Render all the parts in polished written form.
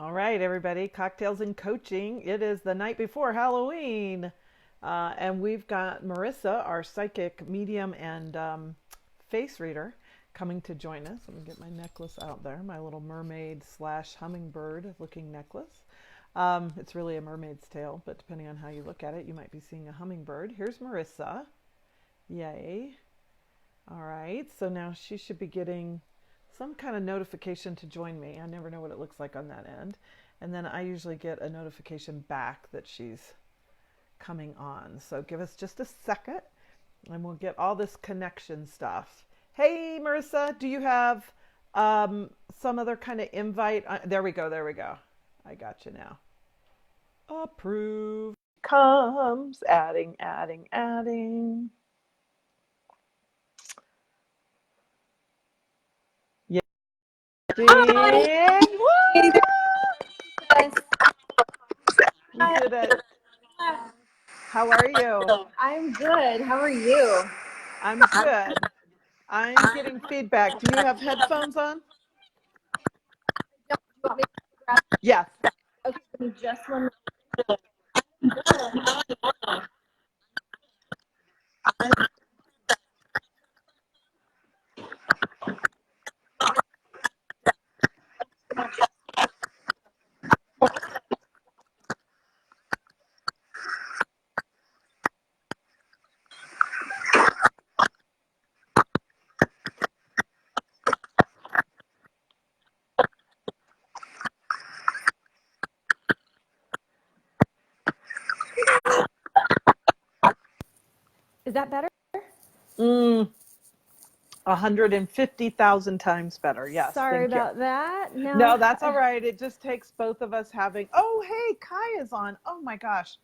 All right, everybody, cocktails and coaching. It is the night before Halloween. And we've got Marisa, our psychic medium and face reader, coming to join us. Let me get my necklace out there, my little mermaid slash hummingbird looking necklace. It's really a mermaid's tail, but depending on how you look at it, you might be seeing a hummingbird. Here's Marisa. Yay. All right, so now she should be getting some kind of notification to join me. I never know what it looks like on that end. And then I usually get a notification back that she's coming on. So give us just a second and we'll get all this connection stuff. Hey, Marissa, do you have some other kind of invite? There we go. There we go. I got you now. Approve. Comes. Adding, adding, adding. Yeah. Hi. Ding. Hey there, Woo! guys. We did it. How are you? I'm good. How are you? I'm good. I'm getting feedback. Do you have headphones on? Do you want me to grab? Yes. Okay, give me just one minute. Is that better? 150,000 times better. Yes. Sorry Thank you. about that. No, that's all right. It just takes both of us having. Oh, hey, Kai is on. Oh my gosh.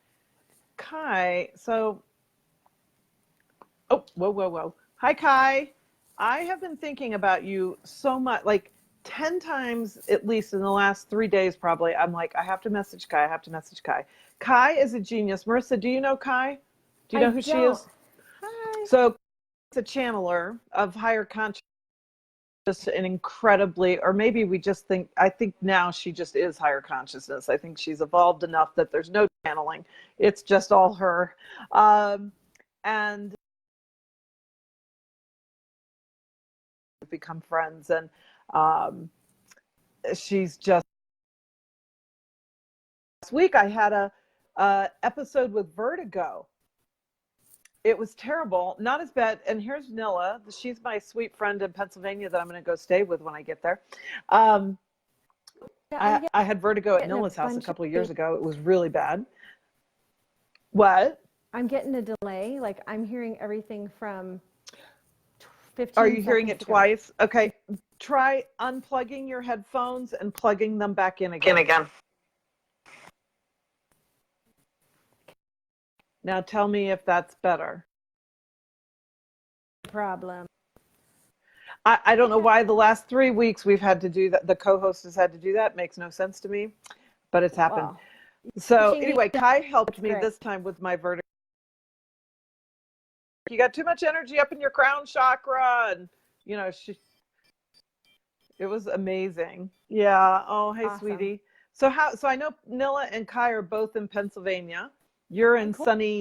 Kai. So, oh, whoa, whoa, whoa. Hi, Kai. I have been thinking about you so much, like 10 times at least in the last 3 days, probably. I'm like, I have to message Kai. I have to message Kai. Kai is a genius. Marissa, do you know Kai? Do you I know who she don't. is? Hi. So, it's a channeler of higher consciousness, just an incredibly, or maybe we just think, I think now she just is higher consciousness. I think she's evolved enough that there's no channeling. It's just all her. And become friends. And she's just, last week I had a episode with vertigo. It was terrible, not as bad. And here's Nilla. She's my sweet friend in Pennsylvania that I'm going to go stay with when I get there. I had vertigo at Nilla's house a couple of years ago. It was really bad. What? I'm getting a delay. Like I'm hearing everything from 15 Are you hearing it seconds ago. twice? Okay. Try unplugging your headphones and plugging them back in again. Now tell me if that's better. Problem. I don't know why the last 3 weeks we've had to do that. The co-host has had to do that. Makes no sense to me, but it's happened. Wow. So anyway, Kai helped me great. this time with my vertigo. You got too much energy up in your crown chakra, and you know it was amazing. Yeah. Oh, hey, Awesome. sweetie. So I know Nilla and Kai are both in Pennsylvania. You're in Cool. sunny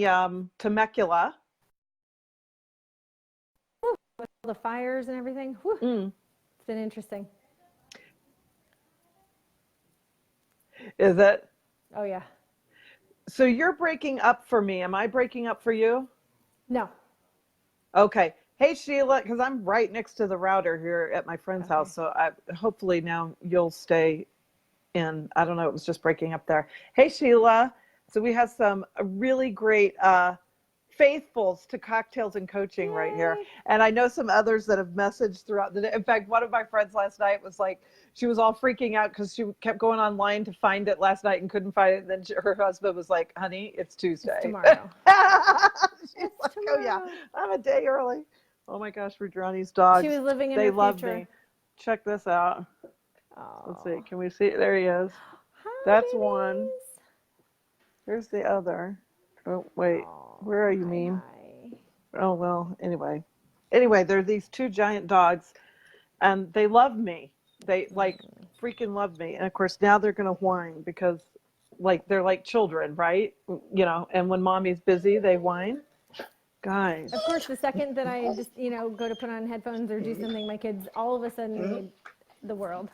Temecula. Whew, with all the fires and everything. Whew. It's been interesting. Is it? Oh yeah. So you're breaking up for me. Am I breaking up for you? No. Okay. Hey, Sheila, because I'm right next to the router here at my friend's house. So hopefully now you'll stay in. I don't know. It was just breaking up there. Hey, Sheila. So we have some really great faithfuls to cocktails and coaching right here. And I know some others that have messaged throughout the day. In fact, one of my friends last night was like, she was all freaking out because she kept going online to find it last night and couldn't find it. And then her husband was like, honey, it's Tuesday. It's tomorrow. She's like, oh yeah, I'm a day early. Oh my gosh, Rudrani's dogs. She was living in they her love future. me. Check this out. Oh. Let's see. Can we see? There he is. Hi, That's babies. one. Here's the other. Oh, wait. Where are you, Meme? Oh, well, anyway. Anyway, there are these two giant dogs, and they love me. They, like, freaking love me. And of course, now they're going to whine because like they're like children, right? And when mommy's busy, they whine. Guys. Of course, the second that I just, go to put on headphones or do something, my kids all of a sudden need the world.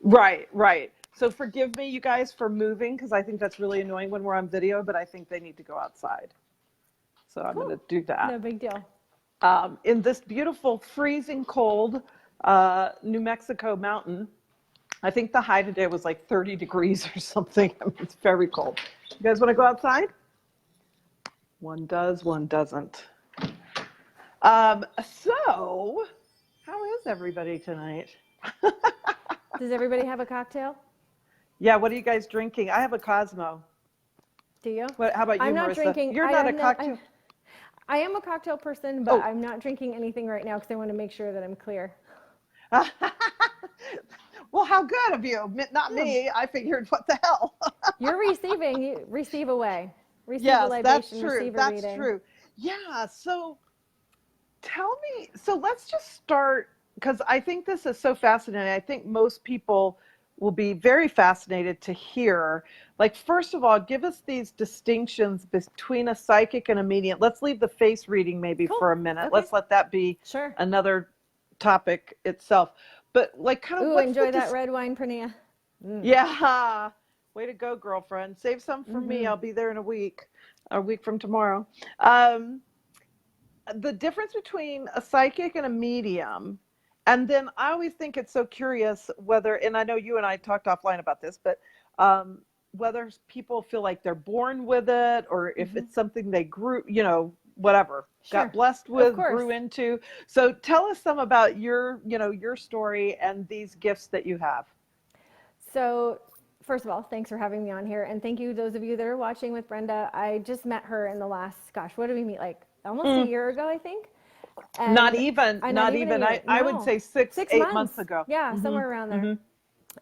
Right, right. So forgive me, you guys, for moving because I think that's really annoying when we're on video, but I think they need to go outside. So I'm going to do that. No big deal. In this beautiful, freezing cold New Mexico mountain, I think the high today was like 30 degrees or something. I mean, it's very cold. You guys want to go outside? One does, one doesn't. So, how is everybody tonight? Does everybody have a cocktail? Yeah, what are you guys drinking? I have a Cosmo. Do you? How about you, I'm not Marisa? drinking. You're not a cocktail. I am a cocktail person, but I'm not drinking anything right now because I want to make sure that I'm clear. Well, how good of you. Not me. I figured, what the hell? You're receiving. You receive away. Receive yes, a libation, that's true. receive a That's reading. true. Yeah, so tell me, so let's just start, because I think this is so fascinating. I think most people will be very fascinated to hear. Like, first of all, give us these distinctions between a psychic and a medium. Let's leave the face reading maybe for a minute. Okay. Let's let that be another topic itself. But like, kind of, what's enjoy that red wine, Pranea. Yeah, way to go, girlfriend. Save some for me. I'll be there in a week from tomorrow. The difference between a psychic and a medium, and then I always think it's so curious whether, and I know you and I talked offline about this, but whether people feel like they're born with it or if it's something they grew, whatever, got blessed with, grew into. So tell us some about your story and these gifts that you have. So first of all, thanks for having me on here. And thank you, those of you that are watching with Brenda. I just met her in the last, what did we meet? Like almost a year ago, I think. And not even. I would say 6-8 months ago. Yeah, somewhere around there.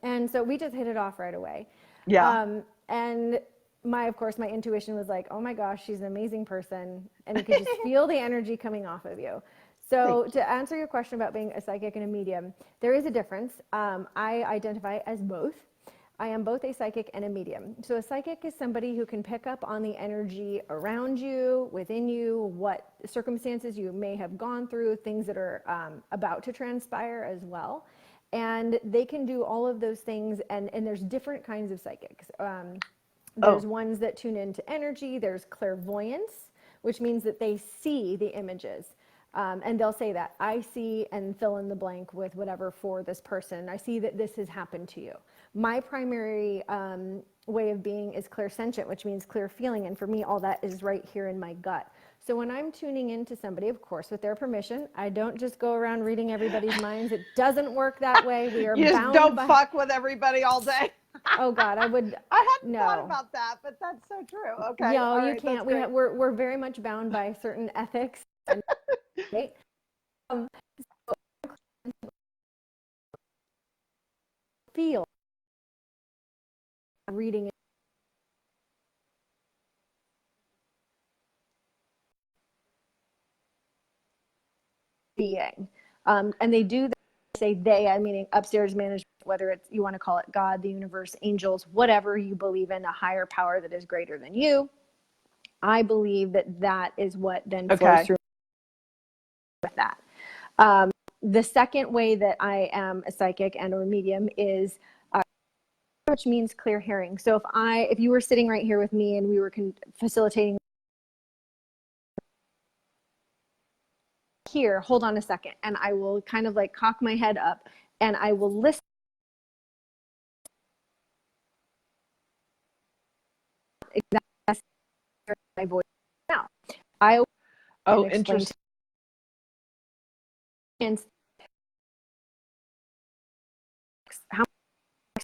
And so we just hit it off right away. Yeah. And of course, my intuition was like, oh my gosh, she's an amazing person. And you could just feel the energy coming off of you. So to answer your question about being a psychic and a medium, there is a difference. I identify as both. I am both a psychic and a medium. So a psychic is somebody who can pick up on the energy around you, within you, what circumstances you may have gone through, things that are about to transpire as well. And they can do all of those things, and there's different kinds of psychics. There's ones that tune into energy. There's clairvoyance, which means that they see the images. And they'll say that, I see, and fill in the blank with whatever for this person. I see that this has happened to you. My primary way of being is clairsentient, which means clear feeling. And for me, all that is right here in my gut. So when I'm tuning into somebody, of course, with their permission, I don't just go around reading everybody's minds. It doesn't work that way. We are you bound just don't fuck with everybody all day. Oh God, I would. I hadn't thought about that, but that's so true. Okay. No, you can't. We're very much bound by certain ethics. Right? Feel reading. Being. And they do that, say they, I mean upstairs management, whether it's, you want to call it God, the universe, angels, whatever you believe in, a higher power that is greater than you. I believe that is what then flows through with that. The second way that I am a psychic and or medium is, which means clear hearing. So if you were sitting right here with me and we were facilitating here, hold on a second, and I will kind of like cock my head up and I will listen. Exactly my voice now. Interesting. How much,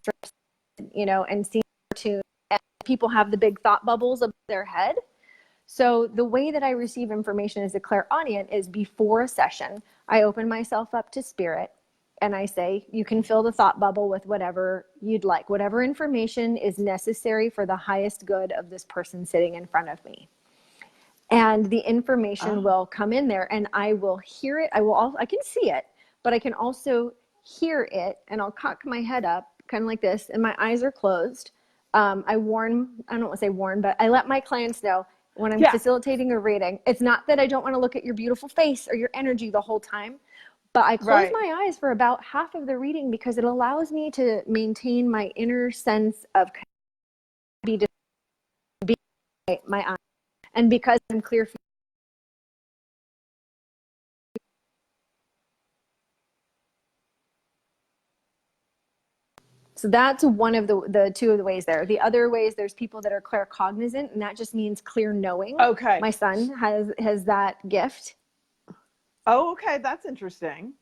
and seeing to, and people have the big thought bubbles of their head. So the way that I receive information as a clairaudient is before a session, I open myself up to spirit and I say, you can fill the thought bubble with whatever you'd like, whatever information is necessary for the highest good of this person sitting in front of me. And the information will come in there and I will hear it. I can see it, but I can also hear it, and I'll cock my head up kind of like this, and my eyes are closed. I don't want to say warn, but I let my clients know when I'm facilitating a reading, it's not that I don't want to look at your beautiful face or your energy the whole time, but I close my eyes for about half of the reading because it allows me to maintain my inner sense of be my eyes. And because I'm clear. So that's one of the two of the ways there. The other ways, there's people that are claircognizant, and that just means clear knowing. Okay. My son has that gift. Oh, okay. That's interesting.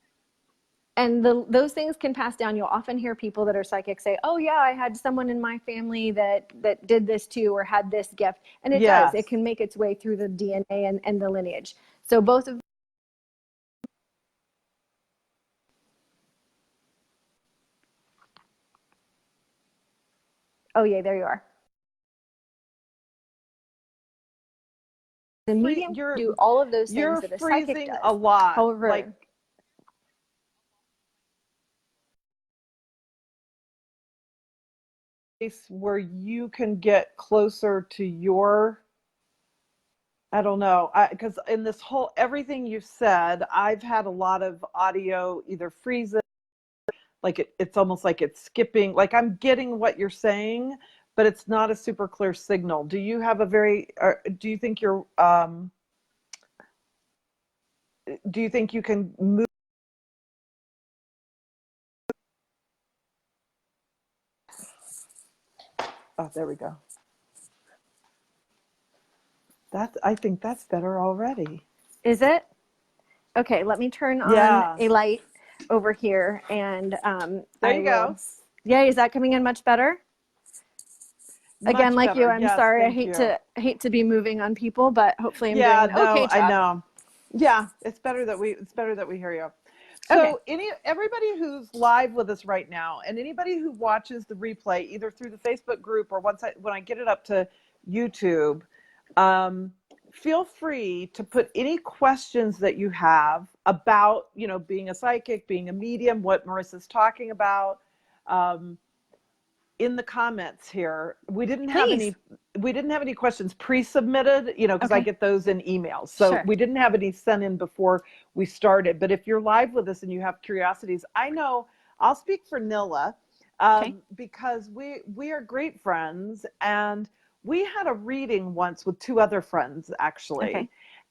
And those things can pass down. You'll often hear people that are psychic say, oh yeah, I had someone in my family that did this too, or had this gift. And it does. It can make its way through the DNA and the lineage. So both of Oh yeah, there you are. The medium can do all of those things that a psychic does. A lot. However, like, where you can get closer to your, I don't know, because in this whole, everything you've said, I've had a lot of audio either freezes, like it's almost like it's skipping, like I'm getting what you're saying, but it's not a super clear signal. Do you have a do you think do you think you can move? Oh, there we go. I think that's better already. Is it? Okay, let me turn on a light over here, and there you go. Yeah, is that coming in much better? Again, like you, I'm sorry. I hate to be moving on people, but hopefully I'm doing an okay job. I know. Yeah, it's better that we hear you. So everybody who's live with us right now, and anybody who watches the replay either through the Facebook group or when I get it up to YouTube, feel free to put any questions that you have about, being a psychic, being a medium, what Marissa's talking about, in the comments here. We didn't have any questions pre-submitted, because I get those in emails. So we didn't have any sent in before we started. But if you're live with us and you have curiosities, I know I'll speak for Nilla, because we are great friends, and we had a reading once with two other friends, actually. Okay.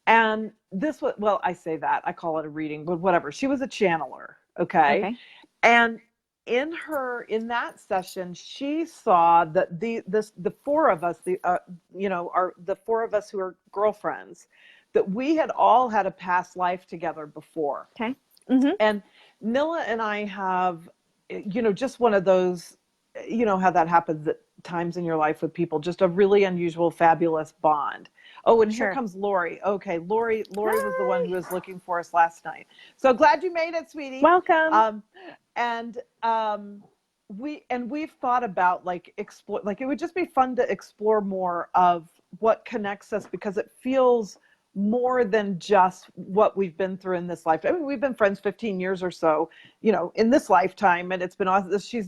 And this was, well, I say that, I call it a reading, but whatever. She was a channeler. Okay. And in that session, she saw that the four of us, the four of us who are girlfriends, that we had all had a past life together before. Okay. Mm-hmm. And Nilla and I have, just one of those, how that happens at times in your life with people, just a really unusual, fabulous bond. Oh, and here comes Lori. Okay, Lori was the one who was looking for us last night. So glad you made it, sweetie. Welcome. We've thought about explore, it would just be fun to explore more of what connects us, because it feels more than just what we've been through in this life. I mean, we've been friends 15 years or so, in this lifetime, and it's been awesome. She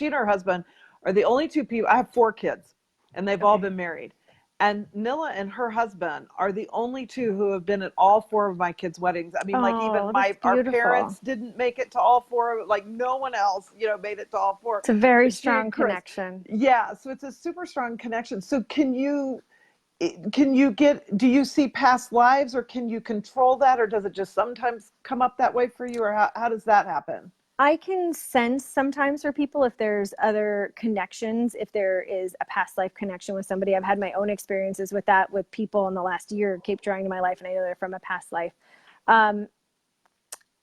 and her husband are the only two people. I have 4 kids, and they've all been married. And Nilla and her husband are the only two who have been at all 4 of my kids' weddings. I mean, even our parents didn't make it to all 4 of it. No one else, made it to all 4. It's a very strong connection. Yeah, so it's a super strong connection. So do you see past lives, or can you control that, or does it just sometimes come up that way for you, or how does that happen? I can sense sometimes for people if there's other connections, if there is a past life connection with somebody. I've had my own experiences with that with people in the last year, keep drawing to my life, and I know they're from a past life.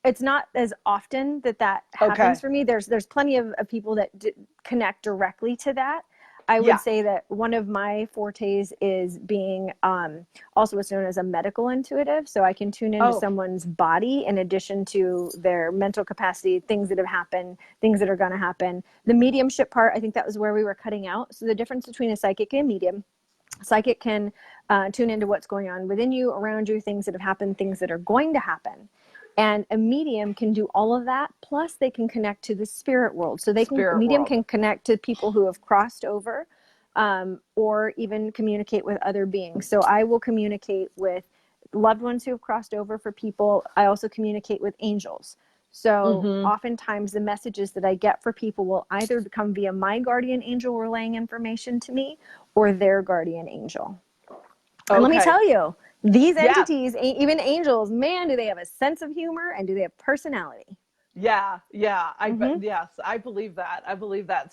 It's not as often that happens for me. There's plenty of people that connect directly to that. I would say that one of my fortes is being also what's known as a medical intuitive. So I can tune into someone's body in addition to their mental capacity, things that have happened, things that are going to happen. The mediumship part, I think that was where we were cutting out. So the difference between a psychic and a medium, psychic can tune into what's going on within you, around you, things that have happened, things that are going to happen. And a medium can do all of that, plus they can connect to the spirit world. So a Spirit medium world. can connect to people who have crossed over, or even communicate with other beings. So I will communicate with loved ones who have crossed over for people. I also communicate with angels. So oftentimes the messages that I get for people will either come via my guardian angel relaying information to me or their guardian angel. And let me Okay. tell you, these Yeah. entities, even angels, man, do they have a sense of humor and do they have personality? Yeah. Yeah. Mm-hmm. Yes, I believe that. I believe that.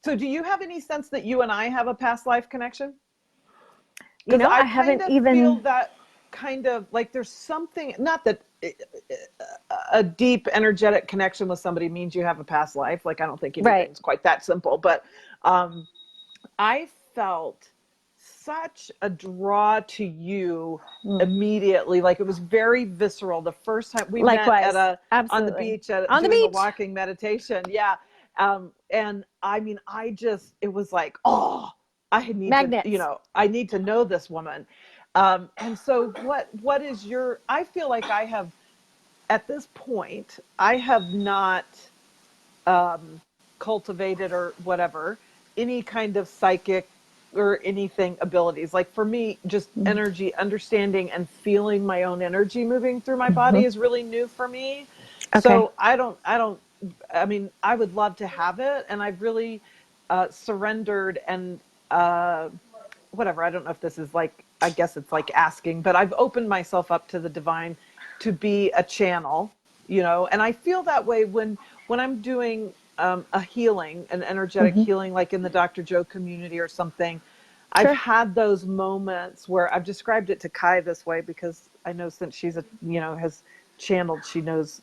So do you have any sense that you and I have a past life connection? You Because know, I I kind haven't of feel even, that kind of like there's something, not that a deep energetic connection with somebody means you have a past life. Like, I don't think right. anything's quite that simple, but um, I felt such a draw to you Mm. immediately. Like, it was very visceral. The first time we met at Likewise. on the Absolutely. beach On the doing a beach. walking meditation. Yeah. And I mean, it was like, oh, Magnets. I need to know this woman. And so what is I feel like I have, at this point, I have not um, cultivated or whatever any kind of psychic or anything abilities. Like, for me, just energy, understanding and feeling my own energy moving through my Mm-hmm. body is really new for me. Okay. So I mean, I would love to have it. And I've really surrendered and uh, whatever. I don't know if this is like, I guess it's like asking, but I've opened myself up to the divine to be a channel, and I feel that way when I'm doing a healing, an energetic Mm-hmm. healing, like in the Dr. Joe community or something. I've Sure. had those moments where I've described it to Kai this way because I know, since she's has channeled, she knows,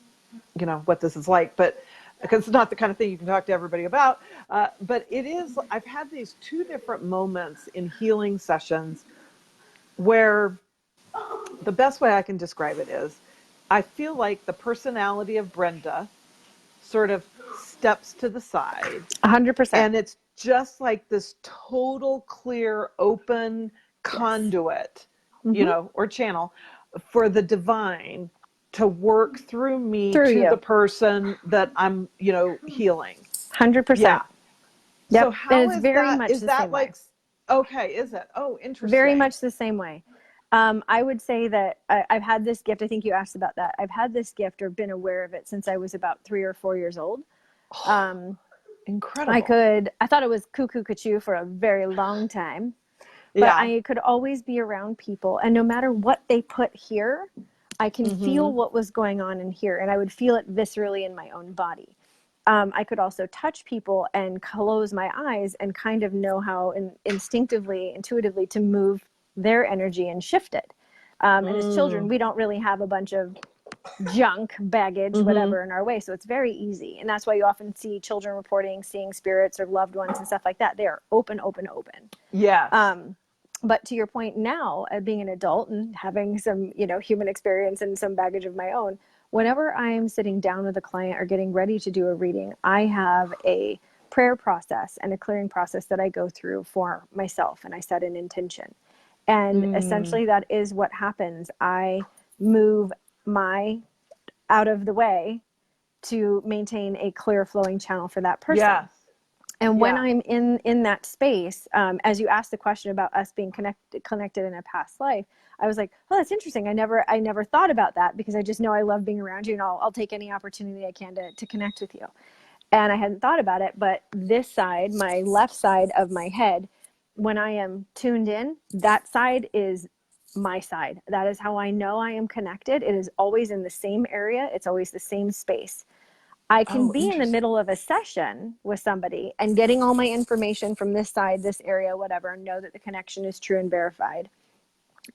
what this is like, but because it's not the kind of thing you can talk to everybody about. But it is, I've had these two different moments in healing sessions where the best way I can describe it is I feel like the personality of Brenda sort of steps to the side, 100%. and it's just like this total clear open Yes. conduit, Mm-hmm. or channel for the divine to work through me Through to the you. person that I'm healing. 100%. Yeah. Yep. So And how it's very much is the that same way. like, okay, is it? Oh, Very interesting. much the same way. I would say that I've had this gift. I think you asked about that. I've had this gift or been aware of it since I was about 3 or 4 years old. Oh, Um, incredible. I thought it was cuckoo cuckoo for a very long time, but Yeah. I could always be around people. And no matter what they put here, I can feel Mm-hmm. what was going on in here. And I would feel it viscerally in my own body. I could also touch people and close my eyes and kind of know how instinctively, intuitively to move their energy and shift it. And as children, Mm. we don't really have a bunch of junk, baggage, Mm-hmm. whatever in our way. So it's very easy. And that's why you often see children reporting seeing spirits or loved ones and stuff like that. They are open, open, open. Yes. Um, but to your point now, being an adult and having some, human experience and some baggage of my own, whenever I'm sitting down with a client or getting ready to do a reading, I have a prayer process and a clearing process that I go through for myself, and I set an intention. And Mm. essentially, that is what happens. I move my out of the way to maintain a clear flowing channel for that person. Yes. And when Yeah. I'm in that space, as you asked the question about us being connected in a past life, I was like, oh, that's interesting. I never thought about that, because I just know I love being around you, and I'll take any opportunity I can to connect with you. And I hadn't thought about it, but this side, my left side of my head, when I am tuned in, that side is my side. That is how I know I am connected. It is always in the same area. It's always the same space. I can Oh, be in the interesting. middle of a session with somebody and getting all my information from this side, this area, whatever, and know that the connection is true and verified.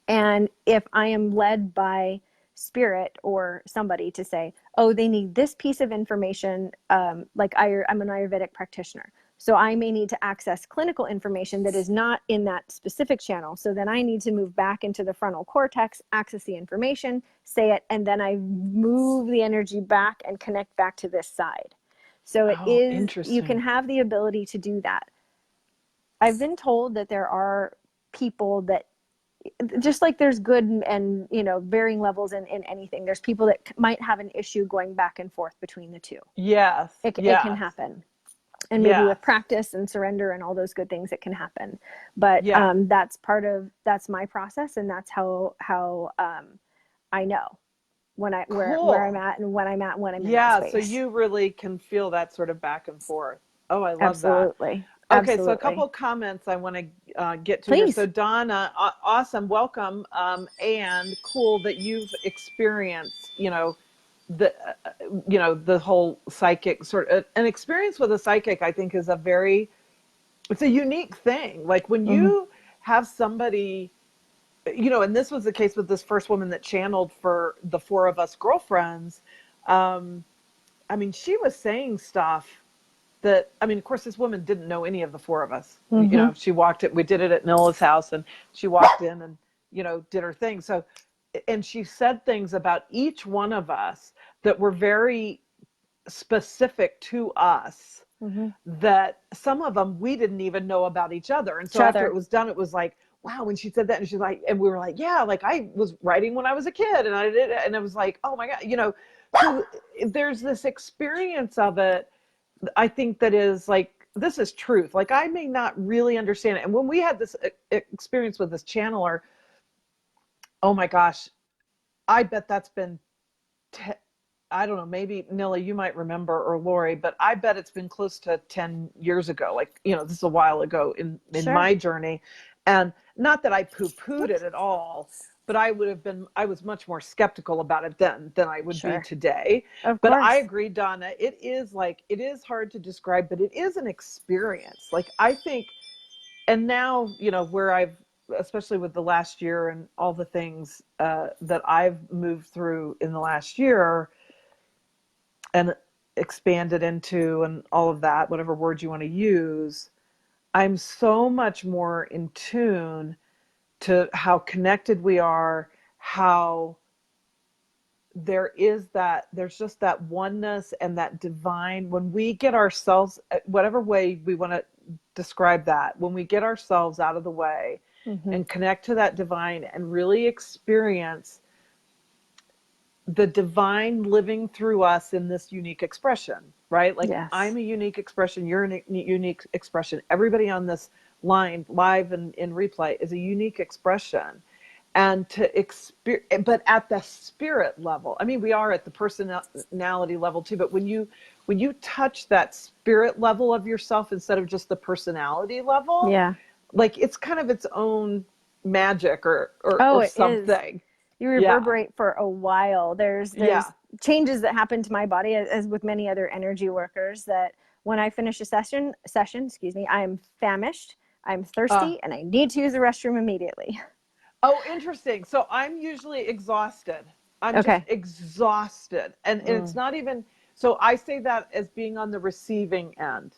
And if I am led by spirit or somebody to say, oh, they need this piece of information, like I'm an Ayurvedic practitioner. So I may need to access clinical information that is not in that specific channel. So then I need to move back into the frontal cortex, access the information, say it, and then I move the energy back and connect back to this side. So Oh, you can interesting. have the ability to do that. I've been told that there are people that just like there's good and varying levels in anything. There's people that might have an issue going back and forth between the two. Yes. It can Yes. happen. And maybe Yes. with practice and surrender and all those good things, it can happen. But Yeah. that's my process, and that's how I know where I'm Cool. at and when I'm at when I'm in that Yeah. So space. you really can feel that sort of back and forth. Oh, I love that. Absolutely. Okay, so a couple Absolutely. of comments I want to get to here. So Please. Donna, awesome, welcome, and cool that you've experienced, the, the whole psychic sort of an experience with a psychic. I think is it's a unique thing. Like when Mm-hmm. you have somebody, and this was the case with this first woman that channeled for the four of us girlfriends. Um, I mean, she was saying stuff that, I mean, of course, this woman didn't know any of the four of us. Mm-hmm. She walked it. We did it at Nilla's house, and she walked in and did her thing. So, and she said things about each one of us that were very specific to us. Mm-hmm. That some of them we didn't even know about each other. And so Each after other. it was done, it was like, wow. When she said that, and she's like, and we were like, yeah, like I was writing when I was a kid, and I did it, and it was like, oh my god, So there's this experience of it. I think that is like, this is truth. Like I may not really understand it. And when we had this experience with this channeler, oh my gosh, I bet that's been, I don't know, maybe Nilla, you might remember, or Lori, but I bet it's been close to 10 years ago. Like, this is a while ago in Sure. my journey. And not that I poo-pooed it at all, but I was much more skeptical about it then than I would Sure. be today. Of But course. I agree, Donna, it is hard to describe, but it is an experience. Like I think, and now, where especially with the last year and all the things that I've moved through in the last year and expanded into and all of that, whatever word you want to use, I'm so much more in tune to how connected we are, how there's just that oneness and that divine, when we get ourselves, whatever way we want to describe that, when we get ourselves out of the way Mm-hmm. and connect to that divine and really experience the divine living through us in this unique expression, right? Like Yes. I'm a unique expression, you're a unique expression. Everybody on this line, live and in replay, is a unique expression. And but at the spirit level, I mean, we are at the personality level too, but when you touch that spirit level of yourself instead of just the personality level, Yeah. like it's kind of its own magic or It something. Is. You reverberate for a while. There's changes that happen to my body, as with many other energy workers, that when I finish a session, I am famished, I'm thirsty, and I need to use the restroom immediately. Oh, interesting. So I'm usually exhausted. I'm Okay. just exhausted. And it's not even, so I say that as being on the receiving end.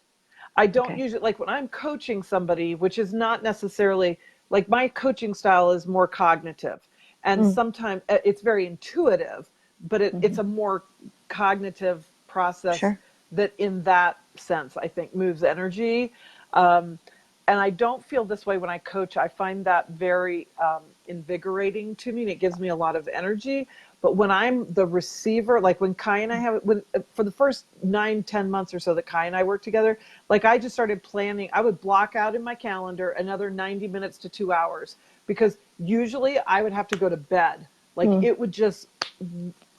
I don't usually, like when I'm coaching somebody, which is not necessarily, like my coaching style is more cognitive. And sometimes it's very intuitive, but it's a more cognitive process Sure. that in that sense, I think moves energy. And I don't feel this way when I coach. I find that very invigorating to me, and it gives me a lot of energy. But when I'm the receiver, like when Kai and I for the first 9-10 months or so that Kai and I worked together, like I just started planning. I would block out in my calendar another 90 minutes to 2 hours, because usually I would have to go to bed. Like it would just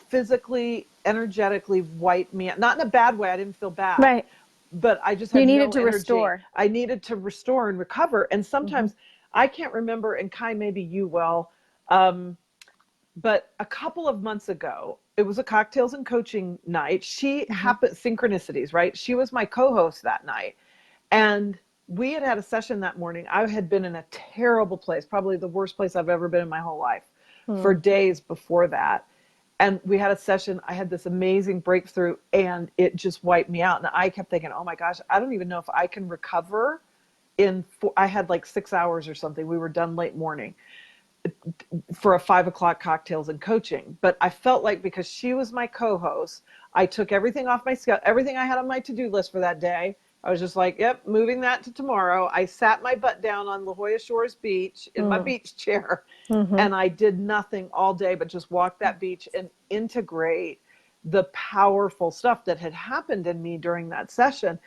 physically, energetically wipe me out. Not in a bad way. I didn't feel bad. Right. But I just had You needed no to energy. restore. I needed to restore and recover. And sometimes I can't remember, and Kai, maybe you will, but a couple of months ago, it was a cocktails and coaching night. She happened, synchronicities, right? She was my co-host that night. And we had a session that morning. I had been in a terrible place, probably the worst place I've ever been in my whole life, for days before that. And we had a session. I had this amazing breakthrough, and it just wiped me out. And I kept thinking, oh my gosh, I don't even know if I can recover I had like 6 hours or something. We were done late morning for a 5 o'clock cocktails and coaching. But I felt like, because she was my co-host, I took everything off my schedule, everything I had on my to-do list for that day, I was just like, yep, moving that to tomorrow. I sat my butt down on La Jolla Shores Beach in my beach chair, Mm-hmm. and I did nothing all day but just walk that beach and integrate the powerful stuff that had happened in me during that session.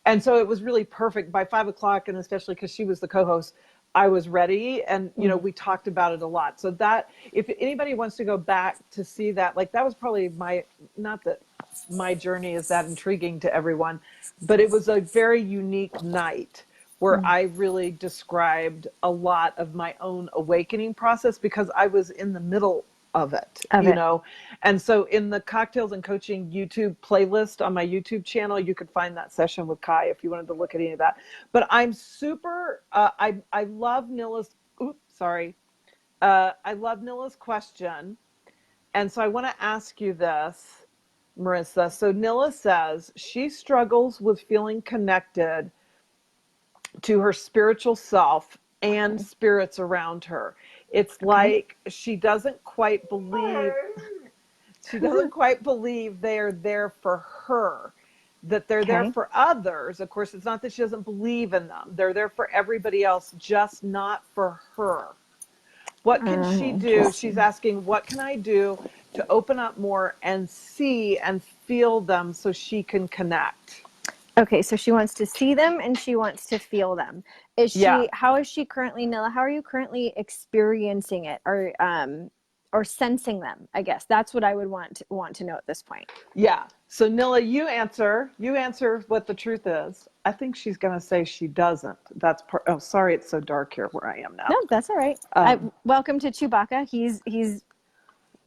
And so it was really perfect by 5 o'clock, and especially because she was the co-host, I was ready. And, we talked about it a lot. So that, if anybody wants to go back to see that, like that was probably not that my journey is that intriguing to everyone, but it was a very unique night where I really described a lot of my own awakening process because I was in the middle of it, Of it. And so in the Cocktails and Coaching YouTube playlist on my YouTube channel, you could find that session with Kai if you wanted to look at any of that. But I'm super, I love Nilla's, I love Nilla's question. And so I want to ask you this, Marisa. So Nilla says she struggles with feeling connected to her spiritual self and spirits around her. It's like she doesn't quite believe they're there for her, that they're there Okay. for others. Of course, it's not that she doesn't believe in them. They're there for everybody else, just not for her. What can she do? She's asking, what can I do to open up more and see and feel them so she can connect? Okay, so she wants to see them and she wants to feel them. Yeah. How is she currently, Nilla? How are you currently experiencing it or sensing them? I guess that's what I would want to know at this point. Yeah. So Nilla, you answer what the truth is. I think she's going to say she doesn't. Oh, sorry. It's so dark here where I am now. No, that's all right. Welcome to Chewbacca. He's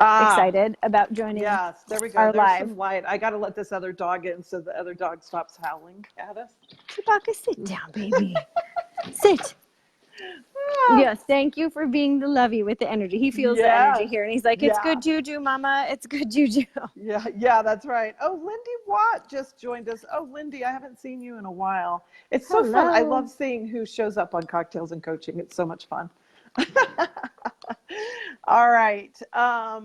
excited about joining Yes, there we go. our There's live. some light. I got to let this other dog in so the other dog stops howling at us. Chewbacca, sit down, baby. Sit. Yes, thank you for being the lovey with the energy. He feels the energy here, and he's like, "It's good juju, Mama. It's good juju." Yeah, that's right. Oh, Lindy Watt just joined us. Oh, Lindy, I haven't seen you in a while. It's so fun. I love seeing who shows up on Cocktails and Coaching. It's so much fun. All right. All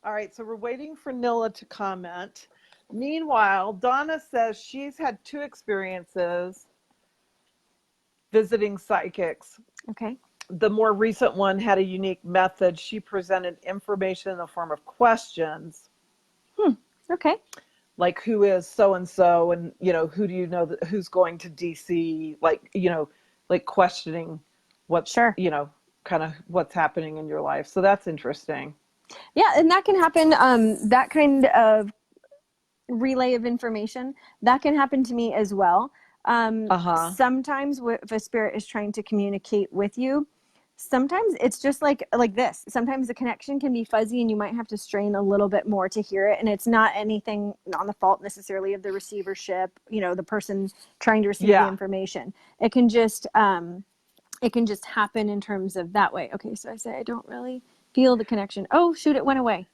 right, so we're waiting for Nilla to comment. Meanwhile, Donna says she's had 2 experiences visiting psychics. Okay. The more recent one had a unique method. She presented information in the form of questions. Okay. Like, who is so-and-so, and, who do you know who's going to DC? Like, like questioning what's, kind of what's happening in your life. So that's interesting. Yeah, and that can happen. That kind of relay of information, that can happen to me as well. Sometimes if a spirit is trying to communicate with you, sometimes it's just like this. Sometimes the connection can be fuzzy and you might have to strain a little bit more to hear it. And it's not anything on the fault necessarily of the receivership, the person trying to receive the information. It can just happen in terms of that way. Okay, so I say I don't really feel the connection. Oh shoot, it went away.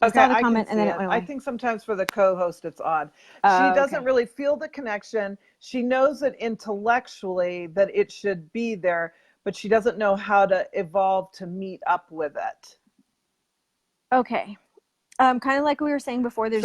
I saw the comment and then it went away. I think sometimes for the co-host it's odd. She doesn't really feel the connection. She knows it intellectually that it should be there, but she doesn't know how to evolve to meet up with it. Okay. Kind of like we were saying before, there's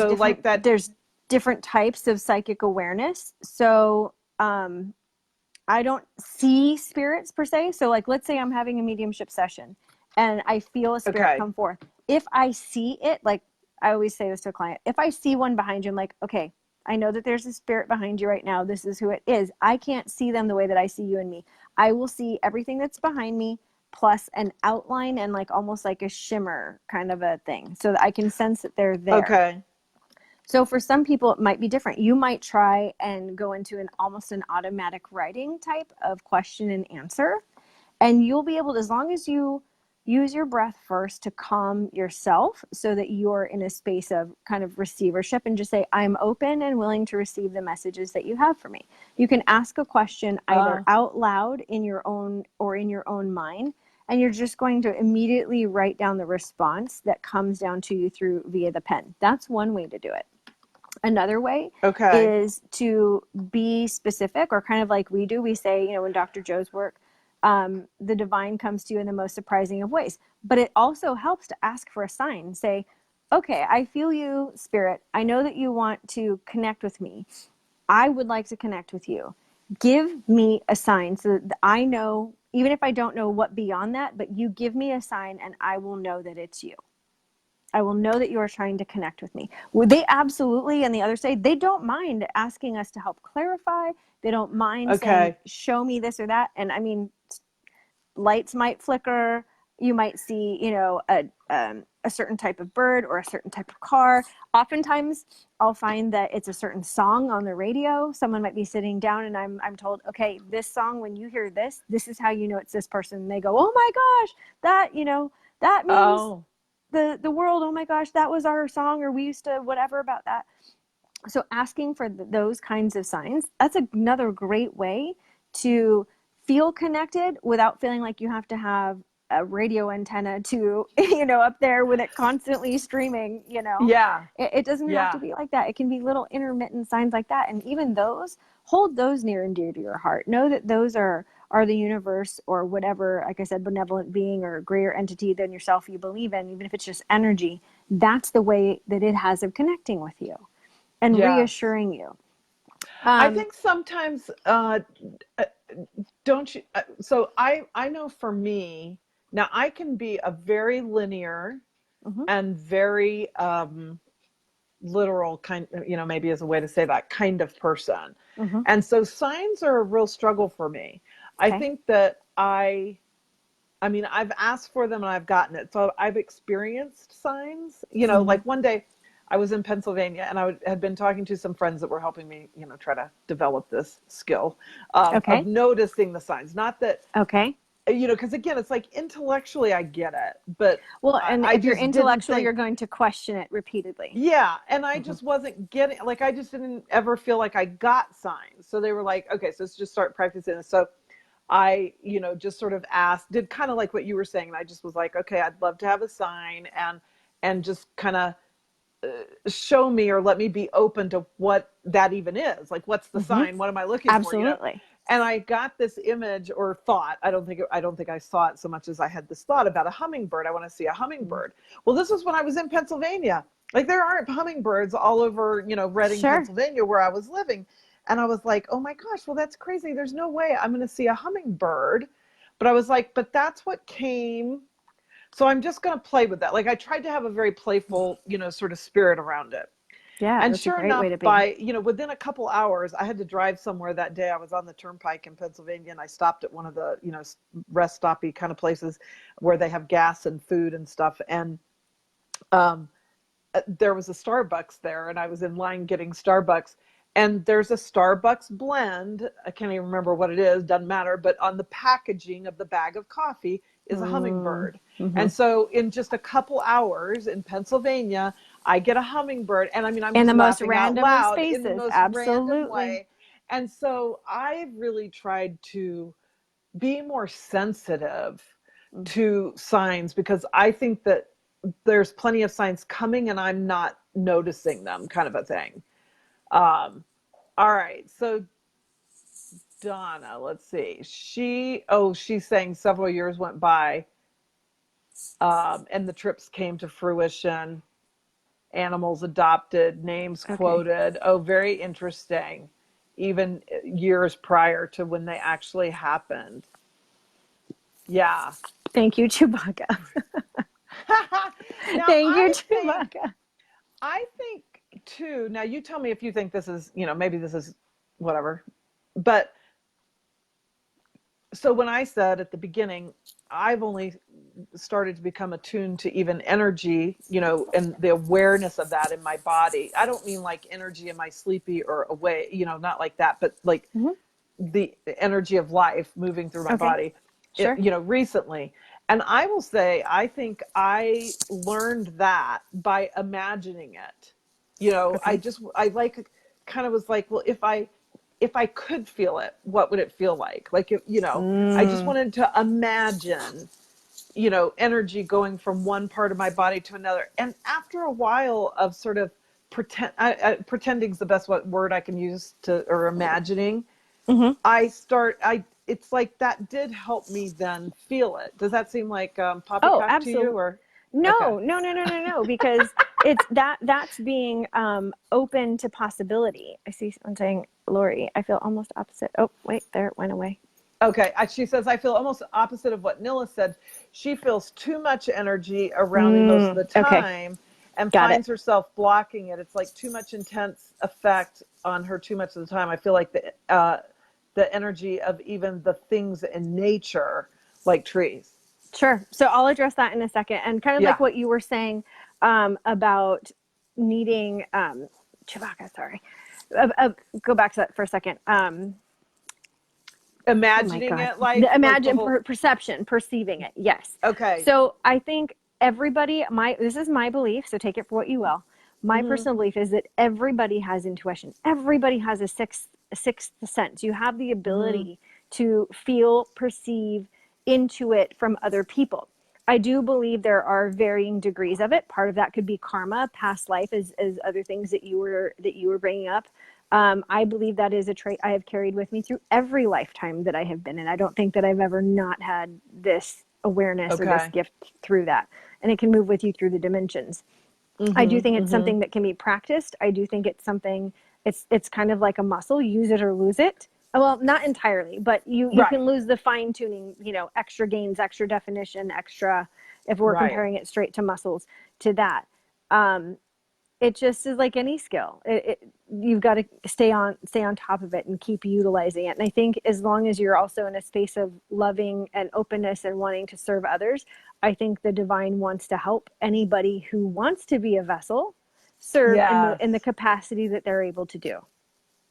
there's different types of psychic awareness. So I don't see spirits per se. So like, let's say I'm having a mediumship session and I feel a spirit come forth. If I see it, like I always say this to a client, if I see one behind you, I'm like, okay, I know that there's a spirit behind you right now. This is who it is. I can't see them the way that I see you and me. I will see everything that's behind me plus an outline and like almost like a shimmer kind of a thing so that I can sense that they're there. Okay. So for some people, it might be different. You might try and go into almost an automatic writing type of question and answer. And you'll be able to, as long as you use your breath first to calm yourself so that you're in a space of kind of receivership and just say, I'm open and willing to receive the messages that you have for me. You can ask a question either out loud in your own or in your own mind. And you're just going to immediately write down the response that comes down to you via the pen. That's one way to do it. Another way is to be specific, or kind of like we do. We say, in Dr. Joe's work, the divine comes to you in the most surprising of ways. But it also helps to ask for a sign. Say, okay, I feel you, spirit. I know that you want to connect with me. I would like to connect with you. Give me a sign so that I know, even if I don't know what beyond that, but you give me a sign and I will know that it's you. I will know that you are trying to connect with me. Would they absolutely, on the other side, they don't mind asking us to help clarify. They don't mind saying, Okay. show me this or that. And I mean, lights might flicker. You might see, a certain type of bird or a certain type of car. Oftentimes, I'll find that it's a certain song on the radio. Someone might be sitting down, and I'm told, okay, this song, when you hear this, this is how you know it's this person. And they go, oh my gosh, that means Oh, the world. Oh my gosh, that was our song, or we used to whatever about that. So asking for those kinds of signs, that's another great way to feel connected without feeling like you have to have a radio antenna to, up there with it constantly streaming. yeah. It doesn't have to Yeah. be like that. It can be little intermittent signs like that. And even those, hold those near and dear to your heart. Know that those are the universe or whatever, like I said, benevolent being or greater entity than yourself you believe in, even if it's just energy. That's the way that it has of connecting with you and Yes. reassuring you. I think sometimes uh, don't you so I know for me now I can be a very linear Mhm, and very literal kind, maybe as a way to say that, kind of person. mhm, And so signs are a real struggle for me. I okay. think that I mean, I've asked for them and I've gotten it. So I've experienced signs, Mhm, like one day I was in Pennsylvania and had been talking to some friends that were helping me, try to develop this skill of okay. noticing the signs. Not that, Okay. because again, it's like intellectually I get it, but Well, I, and I if you're just didn't intellectual, think, you're going to question it repeatedly. yeah. And I Mhm, just wasn't getting, like, I just didn't ever feel like I got signs. So they were like, okay, so let's just start practicing this. So I, just sort of asked, did kind of like what you were saying. And I just was like, okay, I'd love to have a sign and just kind of show me or let me be open to what that even is. Like, what's the mhm. sign? What am I looking for? Absolutely. And I got this image or thought. I don't think I saw it so much as I had this thought about a hummingbird. I want to see a Mm. hummingbird. Well, this was when I was in Pennsylvania. Like, there aren't hummingbirds all over, Reading, Sure. Pennsylvania, where I was living. And I was like, oh my gosh, well, that's crazy. There's no way I'm going to see a hummingbird. But I was like, but that's what came. So I'm just going to play with that. Like, I tried to have a very playful, sort of spirit around it. Yeah, And that's a sure great enough, way to be. by, within a couple hours, I had to drive somewhere that day. I was on the turnpike in Pennsylvania and I stopped at one of the, rest stoppy kind of places where they have gas and food and stuff. And um, there was a Starbucks there and I was in line getting Starbucks. And there's a Starbucks blend. I can't even remember what it is, doesn't matter. But on the packaging of the bag of coffee is a Mm, hummingbird. mhm. And so in just a couple hours in Pennsylvania, I get a hummingbird. And I mean, I'm In just the most laughing out random of loud in the spaces. most random Absolutely. way. And so I've really tried to be more sensitive Mm. to signs because I think that there's plenty of signs coming and I'm not noticing them, kind of a thing. Um, all right. So Donna, let's see. She's saying several years went by, and the trips came to fruition. Animals adopted, names Okay. quoted. Oh, very interesting. Even years prior to when they actually happened. Yeah. Thank you, Chewbacca. Now Thank you, I think Chewbacca. I think too. Now you tell me if you think this is, maybe this is whatever. But so when I said at the beginning, I've only started to become attuned to even energy, and the awareness of that in my body. I don't mean like energy in my sleepy or away, not like that, but like Mhm. the energy of life moving through my Okay. body, Sure. recently. And I will say, I think I learned that by imagining it. Okay. I like kind of was like, well, if I could feel it, what would it feel like? Like, if, I just Mm. wanted to imagine, energy going from one part of my body to another. And after a while of sort of pretending is the best word I can use to, or imagining, Mhm. it's like that did help me then feel it. Does that seem like Oh, poppycock to you absolutely. or? Okay. No, no, no, no, no, no. Because That's being open to possibility. I see someone saying, Lori, I feel almost opposite. Oh, wait, there it went away. Okay. She says, I feel almost opposite of what Nilla said. She feels too much energy around me most of the Okay, time and got it. finds herself blocking it. It's like too much intense effect on her too much of the time. I feel like the energy of even the things in nature, like trees. Sure. So I'll address that in a second. And kind of like Yeah. what you were saying about needing Chewbacca, sorry. Go back to that for a second. Oh my Imagining God. it like the Imagine whole. perception, perceiving it. Yes. Okay. So I think everybody, this is my belief, so take it for what you will. My Mm-hmm. personal belief is that everybody has intuition. Everybody has a sixth sense. You have the Mm-hmm. ability to feel, perceive, intuit from other people. I do believe there are varying degrees of it. Part of that could be karma, past life, as other things that you were bringing up. I believe that is a trait I have carried with me through every lifetime that I have been in. I don't think that I've ever not had this awareness or this Okay. gift through that. And it can move with you through the dimensions. I do Mm-hmm. think it's Mm-hmm. something that can be practiced. I do think it's something, it's kind of like a muscle, use it or lose it. Well, not entirely, but you Right. can lose the fine tuning, extra gains, extra definition, extra, if we're Right. comparing it straight to muscles, to that. Um, it just is like any skill. You've got to stay on top of it and keep utilizing it. And I think as long as you're also in a space of loving and openness and wanting to serve others, I think the divine wants to help anybody who wants to be a vessel serve Yes. in the capacity that they're able to do.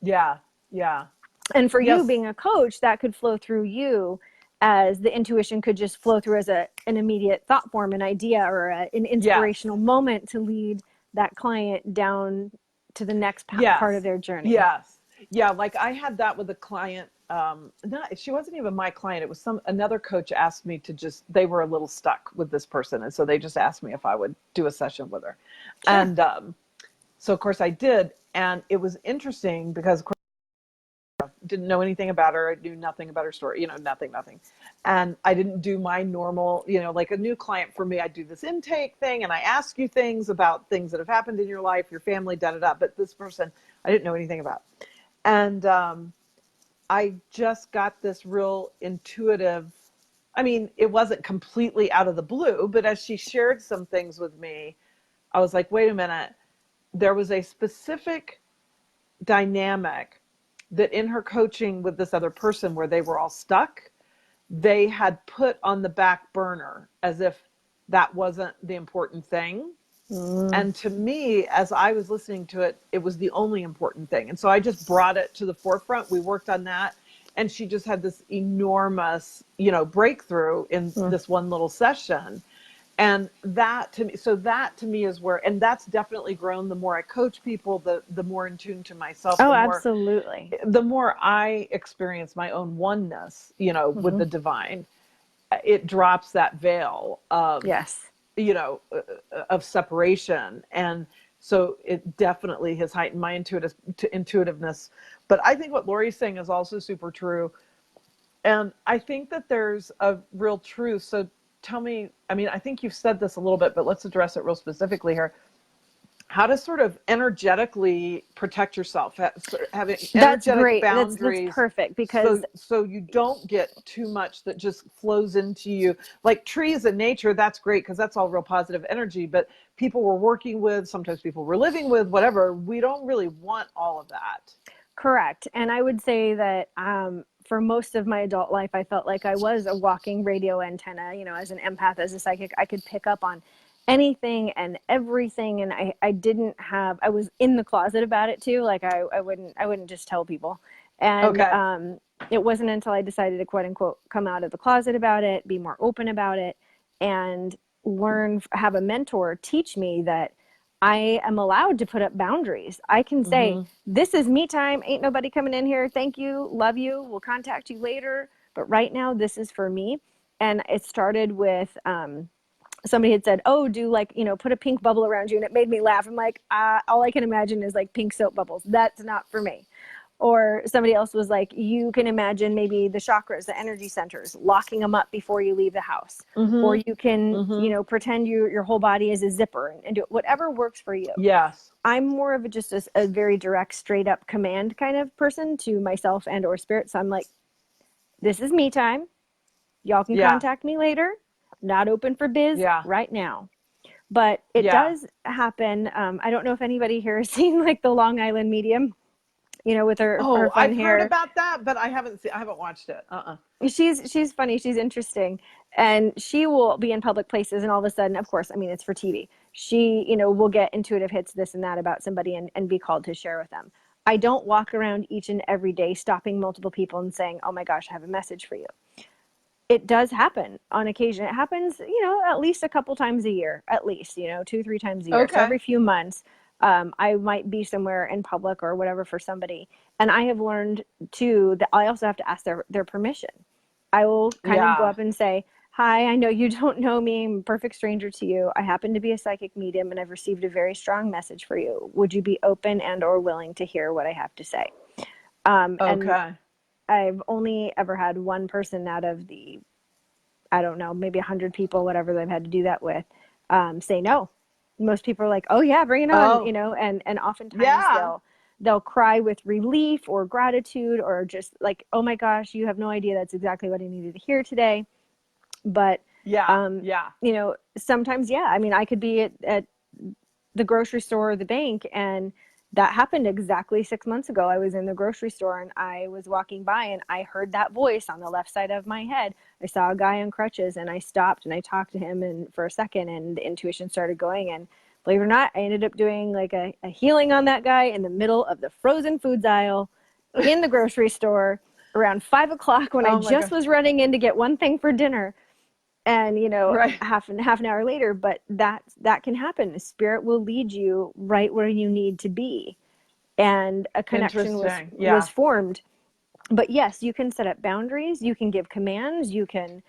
Yeah. Yeah. And for you Yes. being a coach, that could flow through you, as the intuition could just flow through as an immediate thought form, an idea, or an Yes. inspirational moment to lead that client down to the next part of Yes. their journey. Yes. Yeah. Like I had that with a client. Not, she wasn't even my client. It was another coach asked me to they were a little stuck with this person. And so they just asked me if I would do a session with her. Sure. And, so of course I did. And it was interesting because of course didn't know anything about her. I knew nothing about her story, nothing. And I didn't do my normal, like a new client for me, I do this intake thing and I ask you things about things that have happened in your life, your family, da da da. But this person, I didn't know anything about. And I just got this real intuitive, I mean, it wasn't completely out of the blue, but as she shared some things with me, I was like, wait a minute, there was a specific dynamic that in her coaching with this other person where they were all stuck, they had put on the back burner as if that wasn't the important thing. Mm. And to me, as I was listening to it, it was the only important thing. And so I just brought it to the forefront. We worked on that. And she just had this enormous, breakthrough in Mm. this one little session. And that to me is where, and that's definitely grown the more I coach people, the more in tune to myself, Oh, absolutely. the more I experience my own oneness, with Mm-hmm. the divine. It drops that veil of, Yes. you know, of separation. And so it definitely has heightened my intuitiveness. But I think what Lori's saying is also super true. And I think that there's a real truth. So tell me, I mean, I think you've said this a little bit, but let's address it real specifically here. How to sort of energetically protect yourself, having That's energetic great. That's boundaries, perfect, because so you don't get too much that just flows into you. Like trees and nature, that's great because that's all real positive energy. But people we're working with, sometimes people we're living with, whatever, we don't really want all of that. correct. And I would say that for most of my adult life, I felt like I was a walking radio antenna. As an empath, as a psychic, I could pick up on anything and everything. And I didn't have, I was in the closet about it too. Like I wouldn't just tell people. And Okay. it wasn't until I decided to quote unquote come out of the closet about it, be more open about it, and have a mentor teach me that I am allowed to put up boundaries. I can say, Mm-hmm. this is me time. Ain't nobody coming in here. Thank you. Love you. We'll contact you later. But right now, this is for me. And it started with somebody had said, oh, do like, put a pink bubble around you. And it made me laugh. I'm like, all I can imagine is like pink soap bubbles. That's not for me. Or somebody else was like, you can imagine maybe the chakras, the energy centers, locking them up before you leave the house. Or Mm-hmm. you can, Mm-hmm. pretend your whole body is a zipper and do whatever works for you. Yes. I'm more of just a very direct, straight up command kind of person to myself and or spirit. So I'm like, this is me time. Y'all can Yeah. contact me later. Not open for biz Yeah. right now. But it Yeah. does happen. I don't know if anybody here has seen like the Long Island Medium, with her Oh, fun I've heard hair. about that, but I haven't watched it. She's funny. She's interesting, and she will be in public places, and all of a sudden, of course, I mean, it's for TV. She, will get intuitive hits, this and that about somebody, and be called to share with them. I don't walk around each and every day stopping multiple people and saying, "Oh my gosh, I have a message for you." It does happen on occasion. It happens, at least a couple times a year, at least, 2, 3 times a year. So Okay. every few months, I might be somewhere in public or whatever for somebody. And I have learned too that I also have to ask their permission. I will kind of go Yeah. up and say, "Hi, I know you don't know me. I'm a perfect stranger to you. I happen to be a psychic medium and I've received a very strong message for you. Would you be open and or willing to hear what I have to say?" And Okay. I've only ever had one person out of the, I don't know, maybe 100 people, whatever they've had to do that with, say no. Most people are like, "Oh yeah, bring it on," Oh, and oftentimes yeah. they'll cry with relief or gratitude or just like, "Oh my gosh, you have no idea. That's exactly what I needed to hear today." But, Yeah. Yeah. sometimes, yeah, I mean, I could be at the grocery store or the bank, and that happened exactly 6 months ago. I was in the grocery store and I was walking by and I heard that voice on the left side of my head. I saw a guy on crutches and I stopped and I talked to him and for a second, and the intuition started going, and believe it or not, I ended up doing like a healing on that guy in the middle of the frozen foods aisle in the grocery store around 5 o'clock when I Oh my just gosh. was running in to get one thing for dinner. And Right. half an hour later, but that can happen. The spirit will lead you right where you need to be, and a connection was Interesting. was Yeah. formed. But yes, you can set up boundaries, you can give commands, you can,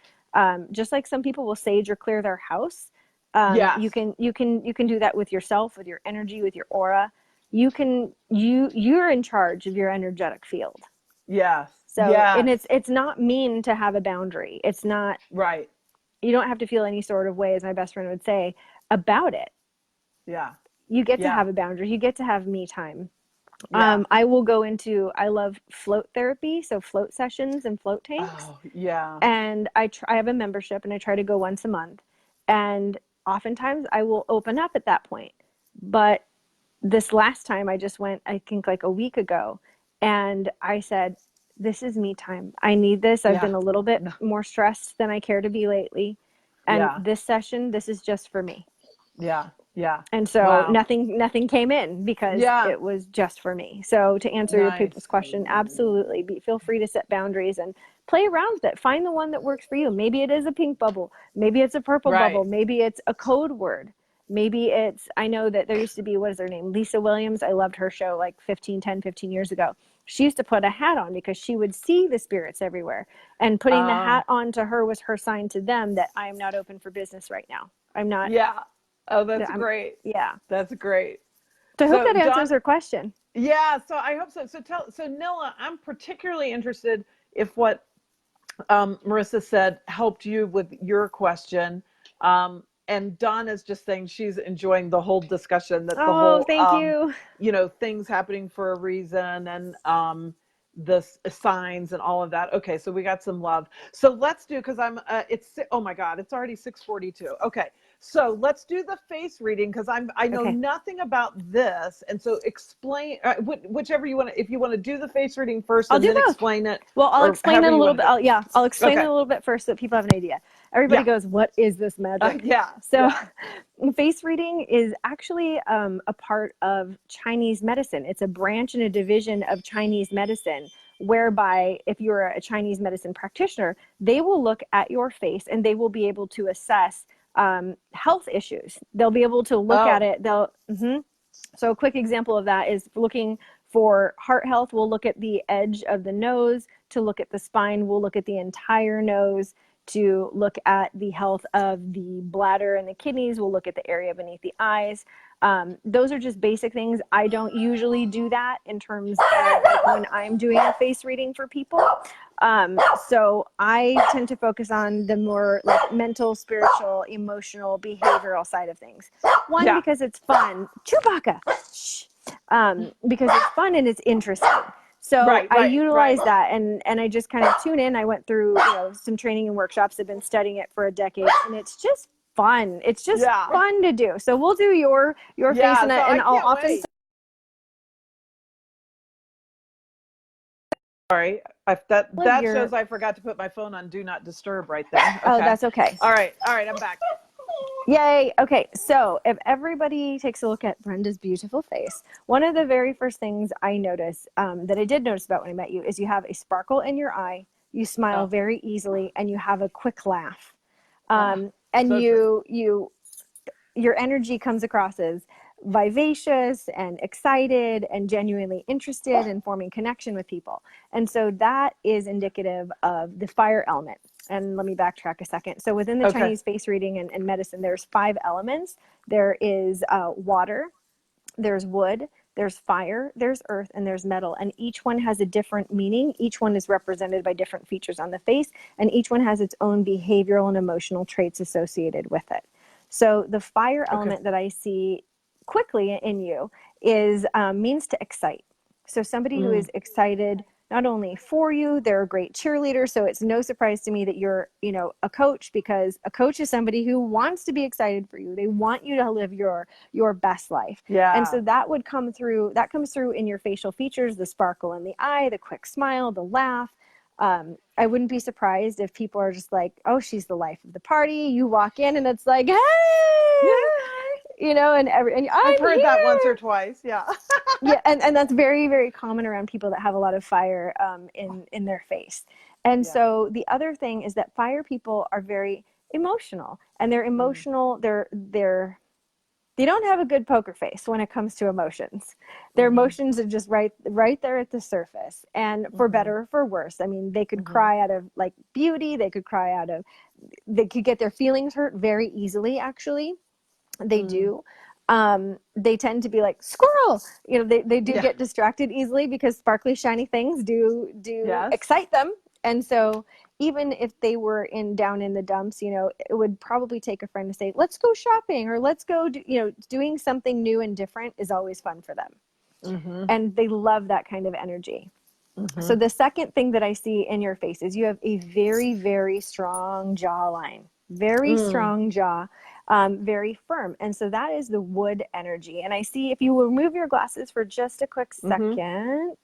just like some people will sage or clear their house. You Yes. can do that with yourself, with your energy, with your aura. You're in charge of your energetic field. Yes. So, and Yes. it's not mean to have a boundary. It's not, Right. you don't have to feel any sort of way, as my best friend would say, about it. Yeah. You get to Yeah. have a boundary. You get to have me time. Yeah. I love float therapy, so float sessions and float tanks. Oh, yeah. And I have a membership and I try to go once a month. And oftentimes I will open up at that point. But this last time I just went, I think like a week ago, and I said, "This is me time. I need this. I've Yeah. been a little bit No. more stressed than I care to be lately. And Yeah. this session, this is just for me." Yeah. Yeah. And so Wow. nothing came in because Yeah. it was just for me. So to answer your people's Nice. question, absolutely feel free to set boundaries and play around with it. Find the one that works for you. Maybe it is a pink bubble. Maybe it's a purple bubble. Right. Maybe it's a code word. Maybe it's, I know that there used to be, what is her name? Lisa Williams. I loved her show like 15 years ago. She used to put a hat on because she would see the spirits everywhere. And putting the Uh, hat on to her was her sign to them that I am not open for business right now. I'm not, yeah. Oh, that's I'm, great. yeah. That's great. So I hope So, that answers Don, her question. yeah, so I hope so. So Nilla, I'm particularly interested if what Marissa said helped you with your question. And Donna's just saying she's enjoying the whole discussion, that the Oh, whole, thank you. things happening for a reason, and the signs and all of that. Okay, so we got some love. So let's do, because oh my God, it's already 6:42. Okay, so let's do the face reading, because I know Okay. nothing about this, and so explain whichever you want to, if you want to do the face reading first I'll and do then both. explain it, Well, I'll or explain however it a you little want bit. to do I'll explain it Okay. a little bit first so that people have an idea. Everybody Yeah. goes, "What is this magic?" Yeah. So, Yeah. face reading is actually a part of Chinese medicine. It's a branch and a division of Chinese medicine, whereby if you're a Chinese medicine practitioner, they will look at your face and they will be able to assess health issues. They'll be able to look at Oh. it. So a quick example of that is looking for heart health. We'll look at the edge of the nose. To look at the spine, we'll look at the entire nose. to look at the health of the bladder and the kidneys. We'll look at the area beneath the eyes. Those are just basic things. I don't usually do that in terms of like when I'm doing a face reading for people. So I tend to focus on the more like mental, spiritual, emotional, behavioral side of things. One, because it's fun. Chewbacca. Shh. Because it's fun and it's interesting. So I utilize that and I just kind of tune in. I went through, some training and workshops. I've been studying it for a decade, and it's just fun. It's just fun to do. So we'll do your face and I'll often. Sorry, that shows I forgot to put my phone on Do Not Disturb right there. Okay. Oh, that's okay. All right, I'm back. Yay. Okay, so if everybody takes a look at Brenda's beautiful face, one of the very first things I notice, that I did notice about when I met you, is you have a sparkle in your eye, you smile very easily, and you have a quick laugh. And so your energy comes across as vivacious and excited and genuinely interested in forming connection with people. And so that is indicative of the fire element. And let me backtrack a second. So within the Chinese face reading and medicine, there's 5 elements. There is water, there's wood, there's fire, there's earth, and there's metal. And each one has a different meaning. Each one is represented by different features on the face, and each one has its own behavioral and emotional traits associated with it. So the fire element that I see quickly in you is means to excite. So somebody who is excited not only for you, they're a great cheerleader. So it's no surprise to me that you're, a coach, because a coach is somebody who wants to be excited for you. They want you to live your best life. Yeah. And so that comes through in your facial features, the sparkle in the eye, the quick smile, the laugh. I wouldn't be surprised if people are just like, oh, she's the life of the party. You walk in and it's like, hey, and I've heard that once or twice. Yeah. Yeah. And that's very, very common around people that have a lot of fire, in their face. And so the other thing is that fire people are very emotional, and they're emotional. They don't have a good poker face when it comes to emotions. Their emotions are just right there at the surface, and for better or for worse. I mean, they could cry out of like beauty. They could get their feelings hurt very easily. Actually, they do. They tend to be like squirrel. They do get distracted easily because sparkly, shiny things do excite them. And so even if they were down in the dumps, it would probably take a friend to say, let's go shopping, or let's go, doing something new and different is always fun for them. And they love that kind of energy. So the second thing that I see in your face is you have a very, very strong jawline, very strong jaw, very firm. And so that is the wood energy. And I see, if you will remove your glasses for just a quick second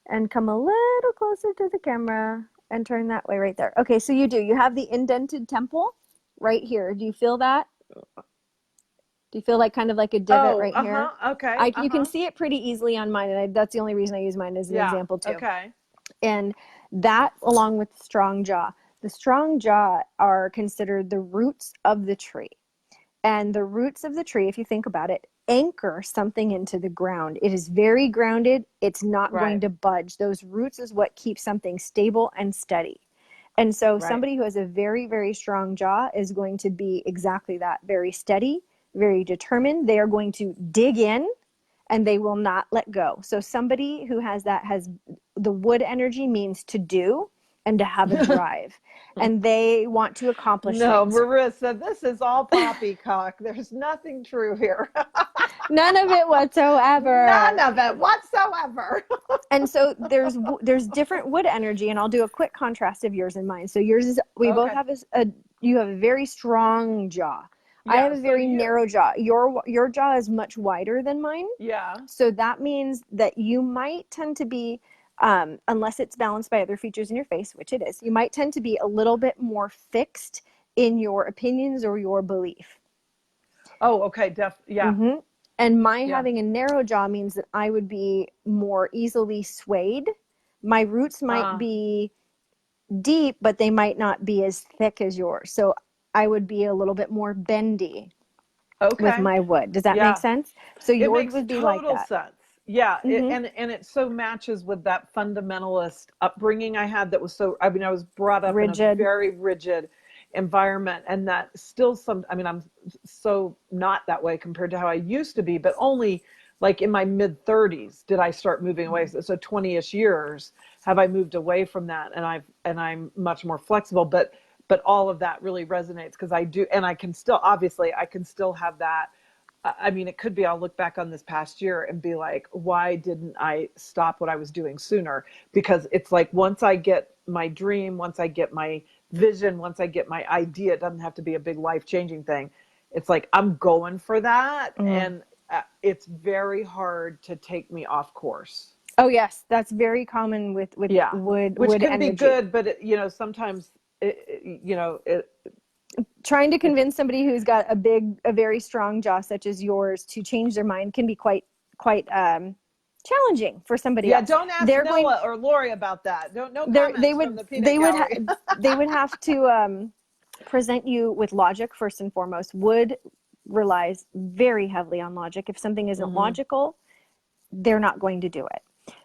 and come a little closer to the camera and turn that way right there. Okay, so you have the indented temple right here. Do you feel that? Do you feel like kind of like a divot right here? Okay. You can see it pretty easily on mine, and that's the only reason I use mine as an example too. Okay. And that, along with strong jaw. The strong jaw are considered the roots of the tree. And the roots of the tree, if you think about it, anchor something into the ground. It is very grounded. It's not going to budge. Those roots is what keeps something stable and steady. And so somebody who has a very, very strong jaw is going to be exactly that, very steady, very determined. They are going to dig in and they will not let go. So somebody who has the wood energy, means to do and to have a drive. And they want to accomplish things. Marisa, this is all poppycock. There's nothing true here. None of it whatsoever. None of it whatsoever. And so there's different wood energy, and I'll do a quick contrast of yours and mine. So yours is, both have you have a very strong jaw. Yeah, I have a very narrow jaw. Your jaw is much wider than mine. Yeah. So that means that you might tend to be, unless it's balanced by other features in your face, which it is, you might tend to be a little bit more fixed in your opinions or your belief. Oh, okay. Yeah. And my having a narrow jaw means that I would be more easily swayed. My roots might be deep, but they might not be as thick as yours. So I would be a little bit more bendy with my wood. Does that make sense? So yours would be like that. Sense. Yeah, Mm-hmm. and it so matches with that fundamentalist upbringing I had that was so, I mean, I was brought up in a Rigid. very rigid environment, and that still some, I mean, I'm so not that way compared to how I used to be, but only like in my mid 30s did I start moving away. So 20ish years have I moved away from that, and I'm much more flexible, but all of that really resonates because I do, and I can still, obviously I can still have that. I mean, it could be I'll look back on this past year and be like, why didn't I stop what I was doing sooner? Because it's like once I get my dream, once I get my vision, once I get my idea, it doesn't have to be a big life-changing thing. It's like I'm going for that, Mm. and it's very hard to take me off course. Oh yes, that's very common with Yeah, which wood can be energy. good, but sometimes it Trying to it's convince somebody who's got a very strong jaw such as yours to change their mind can be quite challenging for somebody yeah. else. Don't ask They're going, Noah or Lori about that. Don't, no they comments from would the peanut gallery. they would have to present you with logic first and foremost. Wood relies very heavily on logic. If something isn't Hmm. logical, they're not going to do it.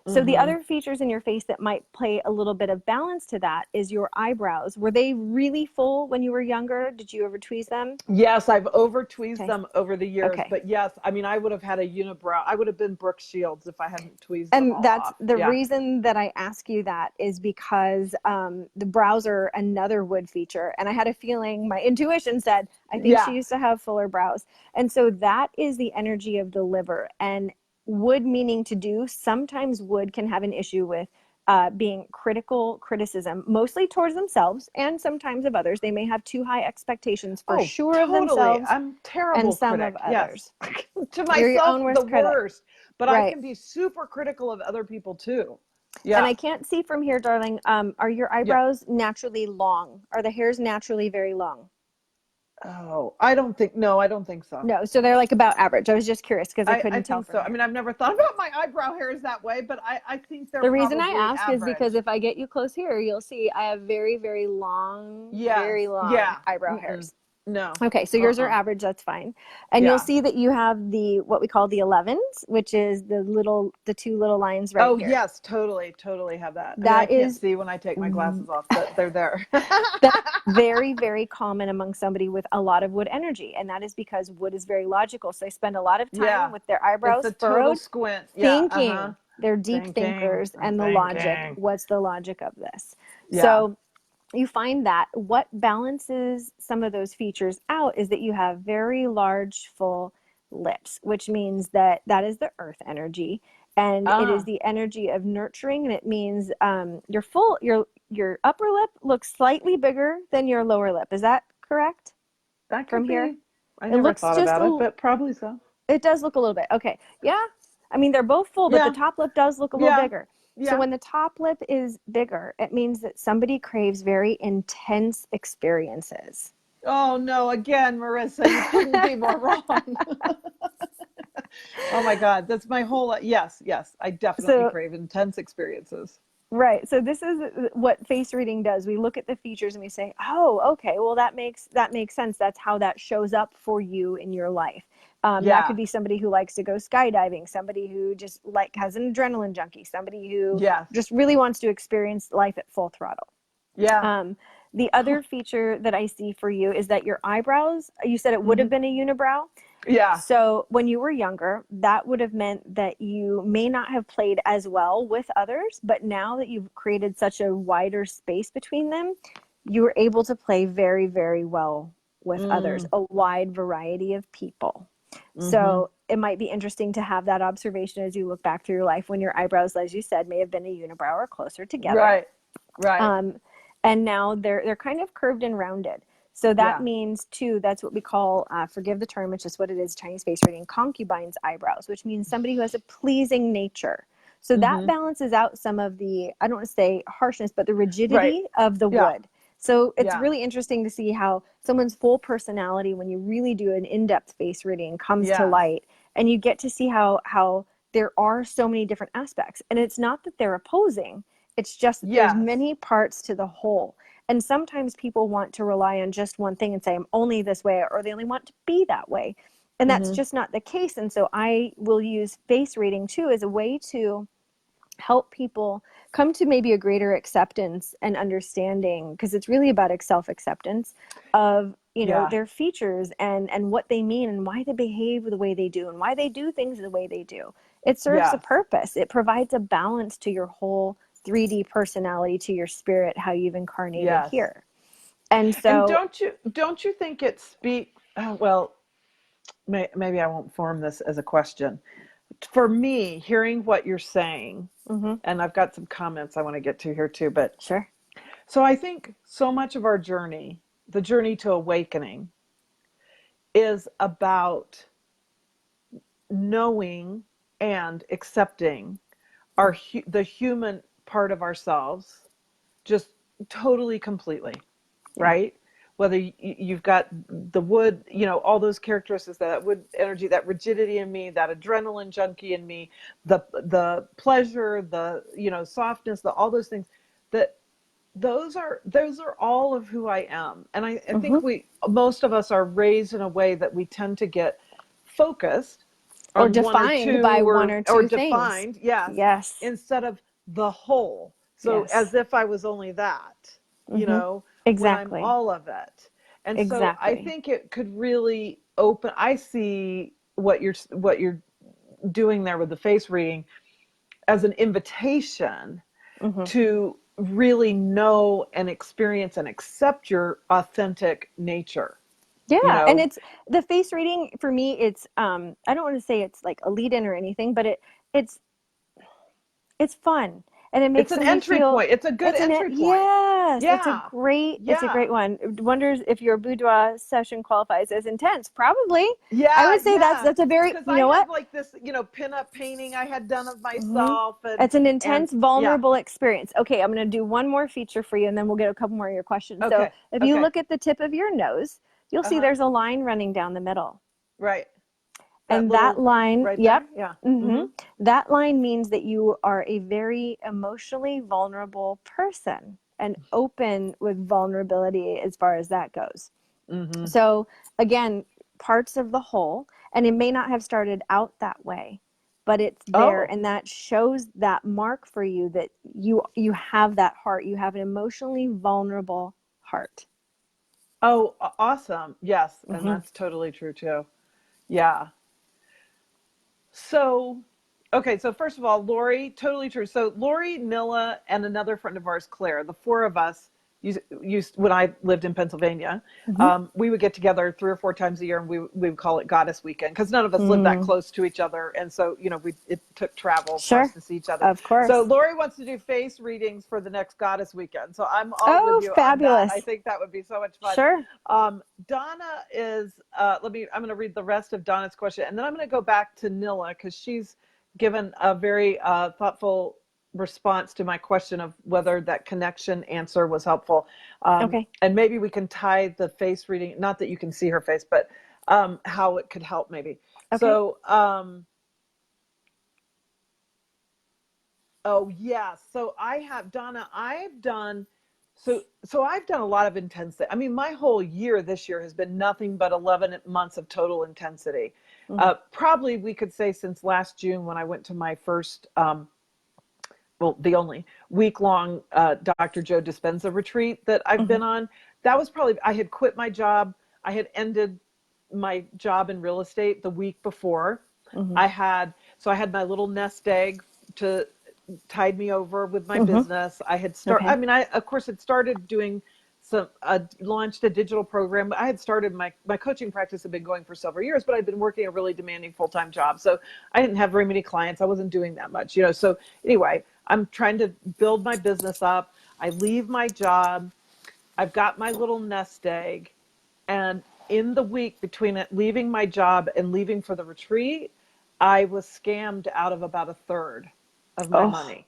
So the Hmm. other features in your face that might play a little bit of balance to that is your eyebrows. Were they really full when you were younger? Did you ever tweeze them? Yes, I've over tweezed Okay. them over the years, Okay. but yes, I mean, I would have had a unibrow. I would have been Brooke Shields if I hadn't tweezed them And all that's off. the Yeah. reason that I ask you that is because the brows are another wood feature. And I had a feeling, my intuition said, I think she Yeah. used to have fuller brows. And so that is the energy of the liver. And wood meaning to do, sometimes wood can have an issue with being criticism, mostly towards themselves and sometimes of others. They may have too high expectations for Oh, sure of totally. themselves I'm and terrible some of critic. Yes. others. To You're your myself, own the worst critic. worst, but I Right. can be super critical of other people too. And Yeah. I can't see from here, darling. Are your Yeah. eyebrows naturally long? Are the hairs naturally very long? Oh, I don't think, no, I don't think so. No, so they're like about average. I was just curious because I I couldn't tell think from so. I here. mean, I've never thought about my eyebrow hairs that way, but I think they're The reason I probably ask is because average. if I get you close here, you'll see I have Yes. very long Yeah. eyebrow Mm-mm. hairs. No. Okay, so yours are Uh-uh. average, that's fine. And you'll Yeah. see that you have the what we call the 11s, which is the two little lines right Oh, here. yes, totally, totally have that. I mean, I That can't is see when I take my glasses off, but they're there. That's very, very common among somebody with a lot of wood energy. And that is because wood is very logical. So they spend a lot of time Yeah. with their It's eyebrows the total furrowed, squint. Yeah. Uh-huh. thinking. They're deep Thinking. thinkers I'm and the logic. thinking. What's the logic of this? Yeah. So you find that what balances some of those features out is that you have very large, full lips, which means that that is the earth energy. And it is Ah, the energy of nurturing, and it means your upper lip looks slightly bigger than your lower lip. Is that correct that from could here? be. I It never looks thought just about it, a, but probably so. it does look a little bit. Okay. Yeah. I mean, they're both full, but the Yeah. top lip does look a little Yeah. bigger. So Yeah. when the top lip is bigger, it means that somebody craves very intense experiences. Oh no, again, Marissa, you couldn't be more wrong. Oh my God, that's my whole, yes, yes, I definitely So crave intense experiences. right. So this is what face reading does. We look at the features and we say, "Oh, okay. Well, that makes sense. That's how that shows up for you in your life." That could Yeah. be somebody who likes to go skydiving, somebody who just like has an adrenaline junkie, somebody who Yes. just really wants to experience life at full throttle. Yeah. Um, the other feature that I see for you is that your eyebrows. You said it would have Hmm. been a unibrow. Yeah. So when you were younger, that would have meant that you may not have played as well with others, but now that you've created such a wider space between them, you were able to play very, very well with others, Mm. a wide variety of people. Hmm. So it might be interesting to have that observation as you look back through your life when your eyebrows, as you said, may have been a unibrow or closer together. Right. Right. Um, and now they're kind of curved and rounded. So that Yeah. means too, that's what we call, forgive the term, it's just what it is, Chinese face reading, concubine's eyebrows, which means somebody who has a pleasing nature. So that Hmm. balances out some of the, I don't want to say harshness, but the Right. rigidity of the Yeah. wood. So it's Yeah. really interesting to see how someone's full personality, when you really do an in-depth face reading, comes to Yes. light, and you get to see how there are so many different aspects. And it's not that they're opposing, it's just that there's Yes. many parts to the whole. And sometimes people want to rely on just one thing and say, I'm only this way, or they only want to be that way. And that's Mm-hmm. just not the case. And so I will use face reading too as a way to help people come to maybe a greater acceptance and understanding, because it's really about self-acceptance of, you know, Yeah. their features and what they mean and why they behave the way they do and why they do things the way they do. It serves a Yes. purpose. It provides a balance to your whole 3D personality, to your spirit, how you've incarnated Yes. here. And And so, don't you think it speak well, maybe I won't form this as a question. For me, hearing what you're saying, mm-hmm, and I've got some comments I want to get to here too, but sure. so I think so much of our journey, the journey to awakening, is about knowing and accepting the human part of ourselves just totally completely, Yeah. right? Whether you've got the wood, all those characteristics, that wood energy, that rigidity in me, that adrenaline junkie in me, the pleasure, the softness, all those things, that those are all of who I am. And I think Mm-hmm. most of us are raised in a way that we tend to get focused Or on one or defined by two, one or or two things. defined, yes, Yes. instead of the whole. So Yes. as if I was only that, Mm-hmm. when I'm Exactly. all of it. And so I Exactly. think it could really open. I see what you're doing there with the face reading as an invitation Mm-hmm. to really know and experience and accept your authentic nature. You Yeah, and know, it's the face reading for me. It's I don't want to say it's like a lead in or anything, but it's it's fun and it it's makes an somebody entry feel point. It's a good entry point. yes, Yeah. it's a great Yeah. one. Wonders if your boudoir session qualifies as intense. Probably. I Yeah. would say Yeah. that's a very, Because you I know had what? like this, pin-up painting I had done of Hmm. myself, and It's an and intense, yeah. vulnerable experience. Okay, I'm going to do one more feature for you and then we'll get a couple more of your questions. So Okay. if you Okay. look at the tip of your nose, you'll see Uh-huh. there's a line running down the middle. Right. That And that little line, right yep, there. Yeah. hmm Mm-hmm. that line means that you are a very emotionally vulnerable person and open with vulnerability as far as that goes. Mm-hmm. So, again, parts of the whole, and it may not have started out that way, but it's there, Oh. and that shows that mark for you that you have that heart. You have an emotionally vulnerable heart. Oh, awesome. Yes, and Hmm. that's totally true too. Yeah. So, okay, so first of all, Lori, totally true. So Lori, Nilla, and another friend of ours, Claire, the four of us used when I lived in Pennsylvania, Hmm. we would get together 3 or 4 times a year, and we would call it Goddess Weekend because none of us lived that Mm, close to each other, and so it took travel for us sure, to see each other. of So course. Lori wants to do face readings for the next Goddess Weekend, so I'm all with Oh, you on that. I fabulous. think that would be so much fun. Sure. Donna is, I'm going to read the rest of Donna's question, and then I'm going to go back to Nilla because she's given a very thoughtful response to my question of whether that connection answer was helpful. Okay. And maybe we can tie the face reading, not that you can see her face, but how it could help maybe. Okay. So, oh yes. So I have, Donna, I've done a lot of intensity. I mean, my whole year this year has been nothing but 11 months of total intensity. Hmm. Probably we could say since last June when I went to my first, well, the only week-long Dr. Joe Dispenza retreat that I've Hmm. been on. That was probably, I had quit my job. I had ended my job in real estate the week before. Hmm. I had my little nest egg to tide me over with my Hmm. business. I Okay. mean, I of course had started doing launched a digital program. I had started my coaching practice had been going for several years, but I'd been working a really demanding full-time job. So I didn't have very many clients. I wasn't doing that much, So anyway, I'm trying to build my business up. I leave my job. I've got my little nest egg. And in the week between it leaving my job and leaving for the retreat, I was scammed out of about a third of my Oh, money.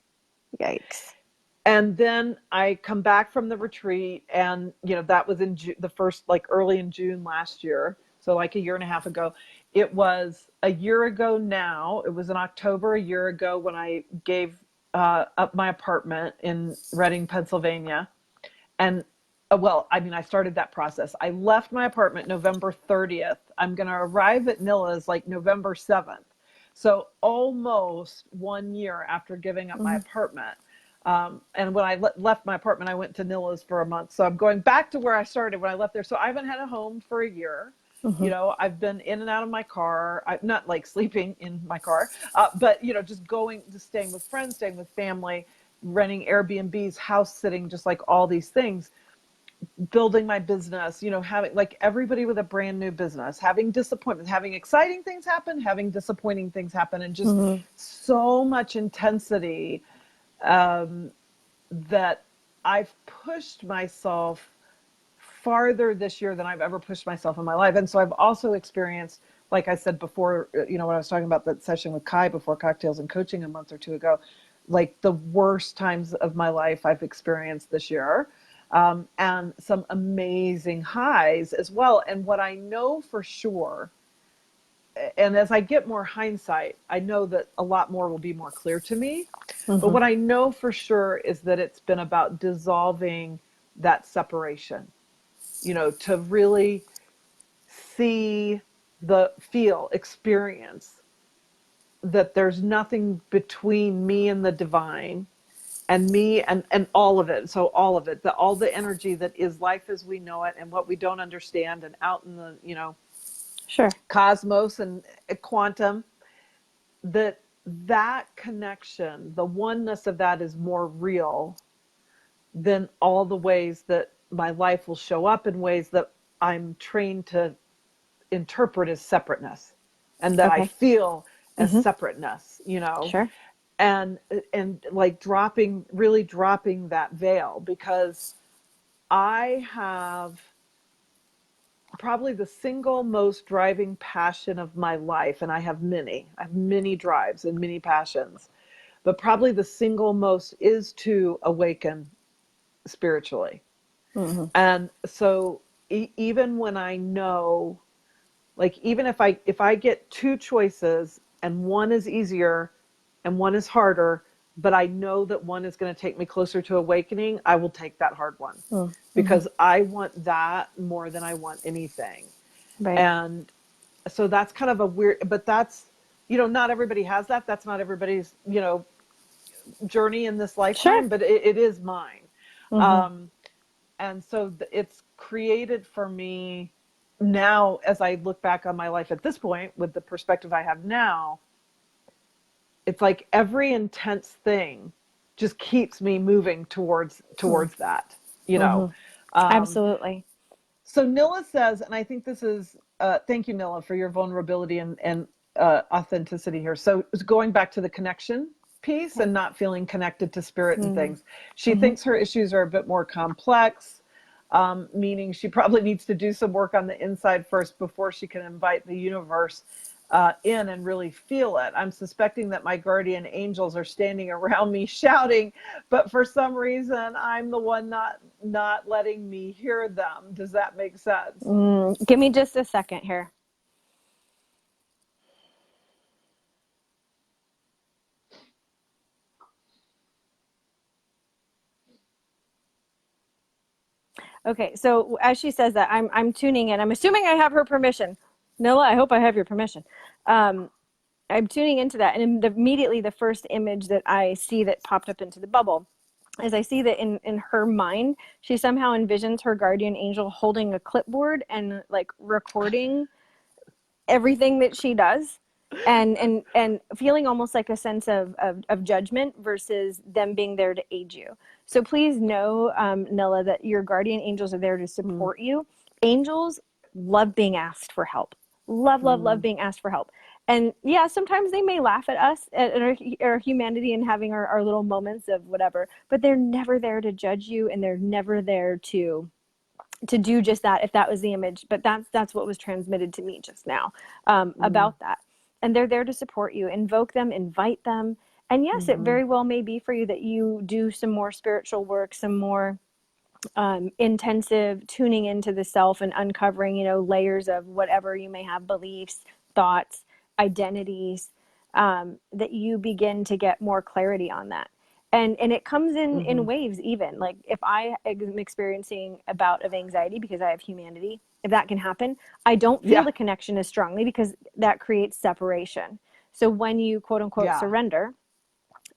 yikes. And then I come back from the retreat, and that was in the first, like early in June last year, so like a year and a half ago. It was a year ago now. It was in October a year ago when I gave up my apartment in Reading, Pennsylvania, and Well, I mean, I started that process. I left my apartment November 30th. I'm going to arrive at Nilla's like November 7th. So almost 1 year after giving up my Mm-hmm. apartment. And when I left my apartment, I went to Nilla's for a month. So I'm going back to where I started when I left there. So I haven't had a home for a year. Mm-hmm. You know, I've been in and out of my car. I'm not like sleeping in my car, but, you know, just staying with friends, staying with family, renting Airbnbs, house sitting, just like all these things, building my business, you know, having like everybody with a brand new business, having disappointments, having exciting things happen, having disappointing things happen, and just Mm-hmm. so much intensity um, that I've pushed myself farther this year than I've ever pushed myself in my life. And so I've also experienced, like I said before, you know, when I was talking about that session with Kai before Cocktails and Coaching a month or two ago, like the worst times of my life I've experienced this year. And some amazing highs as well. And what I know for sure, and as I get more hindsight, I know that a lot more will be more clear to me. But Mm-hmm. what I know for sure is that it's been about dissolving that separation, you know, to really see, experience that there's nothing between me and the divine, and me and all of it. So all of it, all the energy that is life as we know it and what we don't understand, and out in the, you know, Sure. cosmos and quantum, that connection, the oneness of that is more real than all the ways that my life will show up in ways that I'm trained to interpret as separateness, and that I Okay. feel as Mm-hmm. separateness, you know, Sure. and like really dropping that veil, because I have probably the single most driving passion of my life, and I have many drives and many passions, but probably the single most is to awaken spiritually. Mm-hmm. And so even when I know, like, even if I get two choices and one is easier and one is harder, but I know that one is going to take me closer to awakening, I will take that hard one, Mm-hmm. because I want that more than I want anything. Right. And so that's kind of a weird, but that's, you know, not everybody has that. That's not everybody's, you know, journey in this Sure. lifetime, but it is mine. Mm-hmm. Um, and so it's created for me now, as I look back on my life at this point with the perspective I have now, it's like every intense thing just keeps me moving towards that, you know. Mm-hmm. Um, Absolutely. so Nilla says, and I think this is, thank you, Nilla, for your vulnerability and authenticity here. So going back to the connection piece Okay. and not feeling connected to spirit and Mm-hmm. things, she thinks her issues are a bit more complex, meaning she probably needs to do some work on the inside first before she can invite the universe in and really feel it. I'm suspecting that my guardian angels are standing around me shouting, but for some reason I'm the one not letting me hear them. Does that make sense? Give me just a second here. Okay, so as she says that, I'm tuning in. I'm assuming I have her permission. Noah, I hope I have your permission. Um, I'm tuning into that, and immediately the first image that I see that popped up into the bubble is I see that in her mind, she somehow envisions her guardian angel holding a clipboard and like recording everything that she does, and feeling almost like a sense of judgment versus them being there to aid you. So please know, Nilla, that your guardian angels are there to Mm, support you. Angels love being asked for help. Love mm, being asked for help. And yeah, sometimes they may laugh at us, at our humanity, and having our little moments of whatever, but they're never there to judge you, and they're never there to do just that, if that was the image. But that's what was transmitted to me just now, mm, about that. And they're there to support you. Invoke them, invite them. And yes, it mm, very well may be for you that you do some more spiritual work, some more intensive tuning into the self and uncovering, layers of whatever you may have, beliefs, thoughts, identities, that you begin to get more clarity on that. And it comes in Mm-hmm. waves. Even like if I am experiencing a bout of anxiety because I have humanity, if that can happen, I don't feel Yeah. the connection as strongly because that creates separation. So when you quote unquote Yeah. surrender,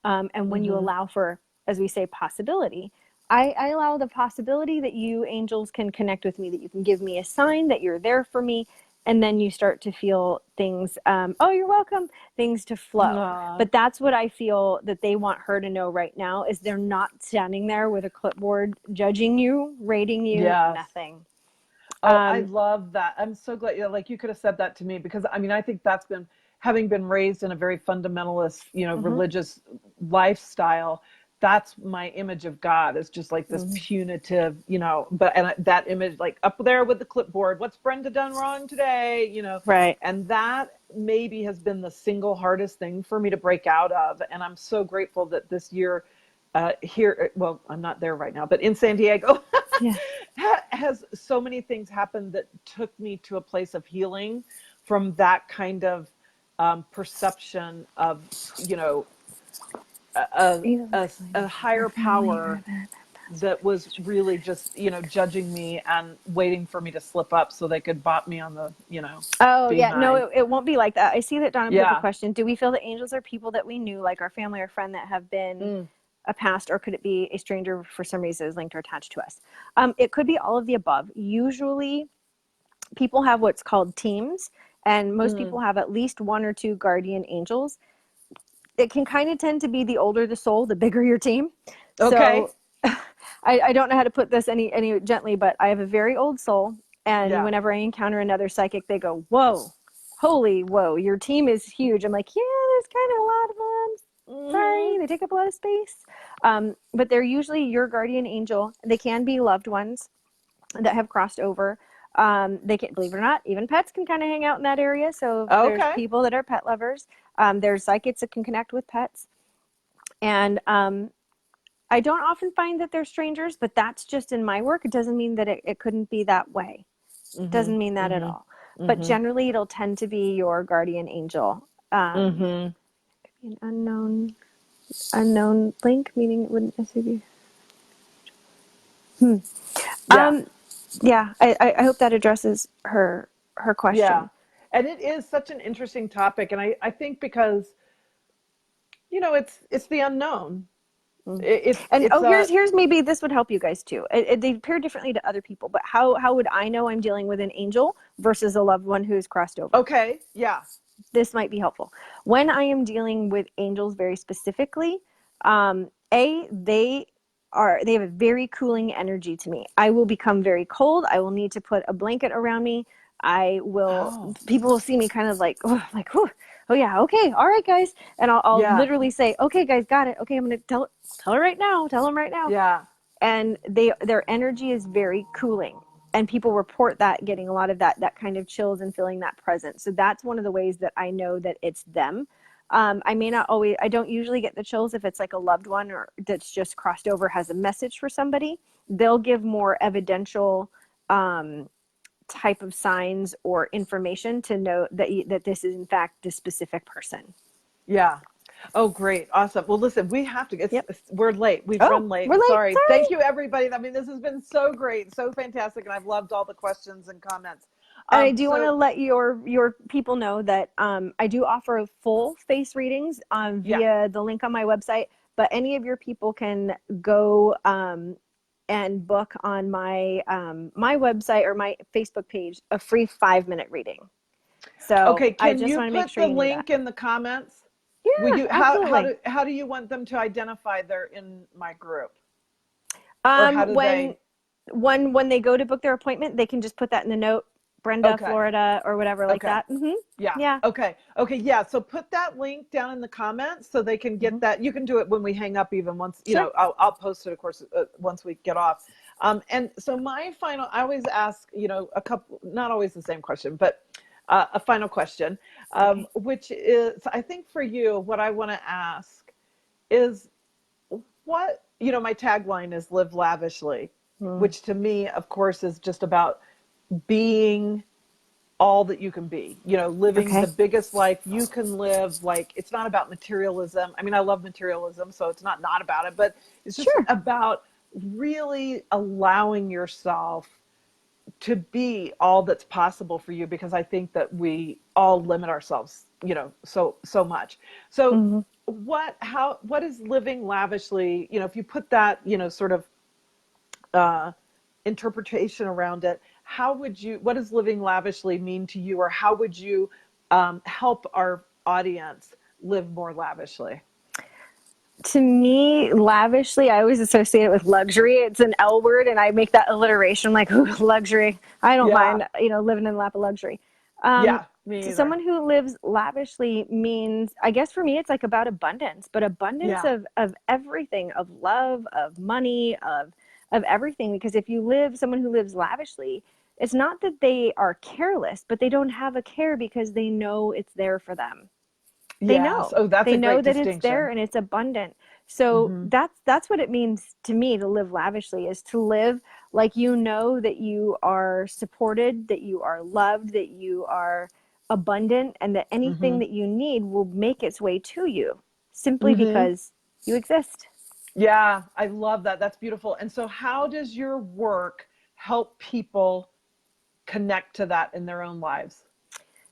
and when you Mm-hmm. allow for, as we say, possibility, I allow the possibility that you angels can connect with me, that you can give me a sign that you're there for me. And then you start to feel things, oh, you're welcome, things to flow. Uh, But that's what I feel that they want her to know right now is they're not standing there with a clipboard judging you, rating you, yes. nothing. Oh, I Um, love that. I'm so glad, like you could have said that to me because I mean, I think that's been having been raised in a very fundamentalist, mhm, religious lifestyle. That's my image of God is just like this mhm. punitive, but and that image like up there with the clipboard, what's Brenda done wrong today? Right. And that maybe has been the single hardest thing for me to break out of. And I'm so grateful that this year here, well, I'm not there right now, but in San Diego, Yeah. has so many things happened that took me to a place of healing from that kind of perception of, you know, a, a higher power that was really just, judging me and waiting for me to slip up so they could bop me on the, Oh, yeah. No, behind. it won't be like that. I see that Donna put up a Yeah. question. Do we feel that angels are people that we knew, like our family or friend that have been Mm, a past, or could it be a stranger for some reason is linked or attached to us? It could be all of the above. Usually, people have what's called teams, and most mm. people have at least one or two guardian angels. It can kind of tend to be the older the soul, the bigger your team. Okay. So I don't know how to put this any gently, but I have a very old soul, and Yeah. whenever I encounter another psychic, they go, "Whoa, holy whoa, your team is huge." I'm like, "Yeah, there's kind of a lot of them. Hmm. Sorry, they take up a lot of space." But they're usually your guardian angel. They can be loved ones that have crossed over. They can, believe it or not, even pets can kind of hang out in that area. So there's Okay. people that are pet lovers. There's psychics that can connect with pets, and I don't often find that they're strangers, but that's just in my work. It doesn't mean that it couldn't be that way. Hmm. Doesn't mean that at Hmm. all. But Hmm. generally, it'll tend to be your guardian angel. Hmm. An unknown link, meaning it wouldn't necessarily be. Hmm. Yeah. Um, yeah, I hope that addresses her Yeah. question. And it is such an interesting topic. And I think because, it's the unknown. Mm. And It's here's maybe this would help you guys too. They appear differently to other people, but how would I know I'm dealing with an angel versus a loved one who's crossed over? okay. Yeah. This might be helpful. When I am dealing with angels very specifically, they have a very cooling energy to me. I will become very cold. I will need to put a blanket around me. I will. Oh, People will see me kind of like, oh, like, oh yeah, okay, all right, guys, and I'll yeah. literally say, okay, guys, got it. Okay, I'm gonna tell her right now. Tell them right now. Yeah. And their energy is very cooling, and people report that getting a lot of that kind of chills and feeling that presence. So that's one of the ways that I know that it's them. I may not always, I don't usually get the chills if it's like a loved one or that's just crossed over, has a message for somebody. They'll give more evidential type of signs or information to know that this is in fact this specific person. Yeah. Oh, great. Awesome. Well, listen, we have to Yep. we're late. We've Oh, run we're late. late. Sorry. Thank Sorry. you, everybody. I mean, this has been so great, so fantastic. And I've loved all the questions and comments. And I do want to So let your people know that I do offer full face readings yeah. via the link on my website. But any of your people can go and book on my website or my Facebook page a free 5-minute reading. So Okay. I Can just you want to make put sure the you knew that. link in the comments? Would Yeah, you, absolutely. how do you want them to identify they're in my group? Or how do When they? when they go to book their appointment, they can just put that in the note, Brenda, Okay. Florida, or whatever like Okay. that. Mm-hmm. Yeah. Yeah. Okay. Okay. Yeah. So put that link down in the comments so they can Mm-hmm. get that. You can do it when we hang up, even once, Sure. I'll post it, of course, once we get off. And so my final, I always ask, a couple, not always the same question, but a final question, Okay. which is, I think for you, what I want to ask is what, my tagline is live lavishly, Mm. which to me, of course, is just about being all that you can be, living the Okay. biggest life you can live. Like, it's not about materialism. I mean, I love materialism, so it's not about it, but it's just Sure. about really allowing yourself to be all that's possible for you, because I think that we all limit ourselves, so much. So Hmm. what is living lavishly, if you put that, sort of uh, interpretation around it, what does living lavishly mean to you, or how would you help our audience live more lavishly? To me, lavishly, I always associate it with luxury. It's an L word, and I make that alliteration like, ooh, luxury. I don't Yeah, mind, living in the lap of luxury. yeah, me To either. someone who lives lavishly means, I guess for me, it's like about abundance, but abundance Yeah. of everything, of love, of money, of everything. Because if you live, someone who lives lavishly, it's not that they are careless, but they don't have a care because they know it's there for them. They Yes. know. Oh, that's They a know great that it's there distinction. and it's abundant. So Hmm. that's what it means to me to live lavishly, is to live like you know that you are supported, that you are loved, that you are abundant, and that anything Hmm. that you need will make its way to you simply Hmm. because you exist. Yeah, I love that. That's beautiful. And so, how does your work help people connect to that in their own lives?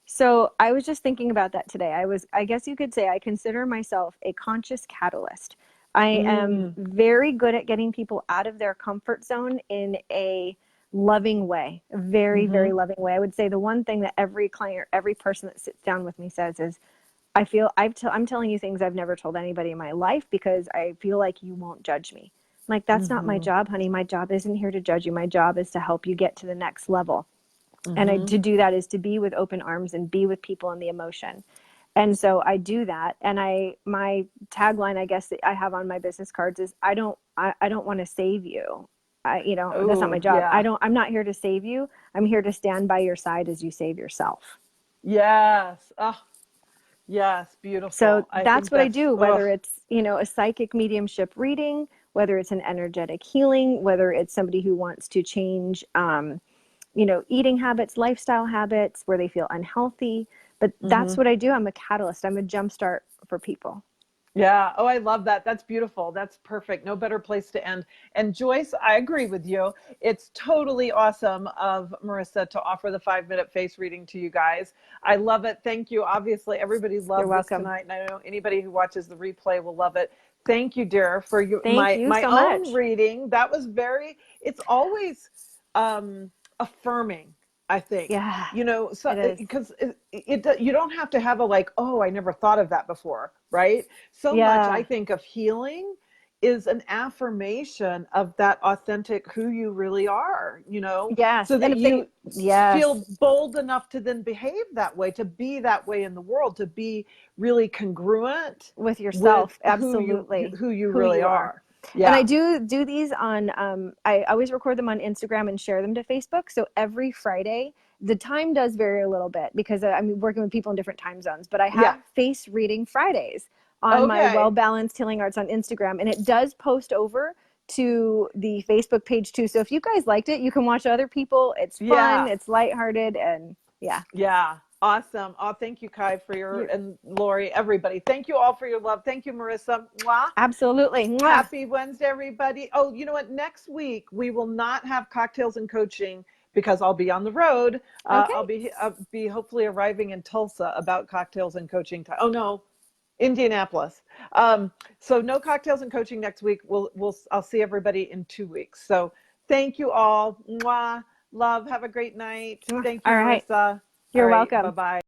So I was just thinking about that today. I guess you could say I consider myself a conscious catalyst. I am Mm, very good at getting people out of their comfort zone in a loving way, a very, hmm. very loving way. I would say the one thing that every client or every person that sits down with me says is, I'm telling you things I've never told anybody in my life because I feel like you won't judge me. I'm like, that's not my Hmm. job, honey. My job isn't here to judge you. My job is to help you get to the next level. And Hmm. to do that is to be with open arms and be with people in the emotion. And so I do that. And my tagline, I guess, that I have on my business cards is, I don't want to save you. That's not my Oh, job. yeah. I'm not here to save you. I'm here to stand by your side as you save yourself. Yes. Oh, yes. So Beautiful. I that's think what I that's, do, oh, whether it's, a psychic mediumship reading, whether it's an energetic healing, whether it's somebody who wants to change, eating habits, lifestyle habits where they feel unhealthy. But hmm. that's what I do. I'm a catalyst. I'm a jumpstart for people. Yeah. Oh, I love that. That's beautiful. That's perfect. No better place to end. And Joyce, I agree with you. It's totally awesome of Marisa to offer the 5-minute face reading to you guys. I love it. Thank you. Obviously, everybody You're loved this welcome. tonight, and I know anybody who watches the replay will love it. Thank you, dear, for Thank my you my so own much. reading. That was very. It's always affirming, I think. Yeah, So it is. because you don't have to have a like, oh, I never thought of that before, right? So much I Yeah. think of healing is an affirmation of that authentic who you really are, Yes. so And that if they, you yes, feel bold enough to then behave that way, to be that way in the world, to be really congruent with with yourself, who you absolutely, who you who really you are. are. And I Yeah. do these on, I always record them on Instagram and share them to Facebook. So every Friday, the time does vary a little bit because I'm working with people in different time zones, but I Yeah. have face reading Fridays on my Well Okay. Balanced Healing Arts on Instagram. And it does post over to the Facebook page too. So if you guys liked it, you can watch other people. It's fun, Yeah. it's lighthearted, and yeah. Yeah. Awesome. Oh, thank you, Kai, for your, You and Lori, everybody. Thank you all for your love. Thank you, Marissa. Mwah. absolutely. Mwah. Happy Wednesday, everybody. Oh, you know what? Next week, we will not have cocktails and coaching because I'll be on the road. Okay. I'll be hopefully arriving in Tulsa about cocktails and coaching time. Oh, no, Indianapolis. So no cocktails and coaching next week. I'll see everybody in 2 weeks. So thank you all. Mwah. Love. Have a great night. Mwah. Thank you, All right. Marissa. All You're right. Bye welcome. bye.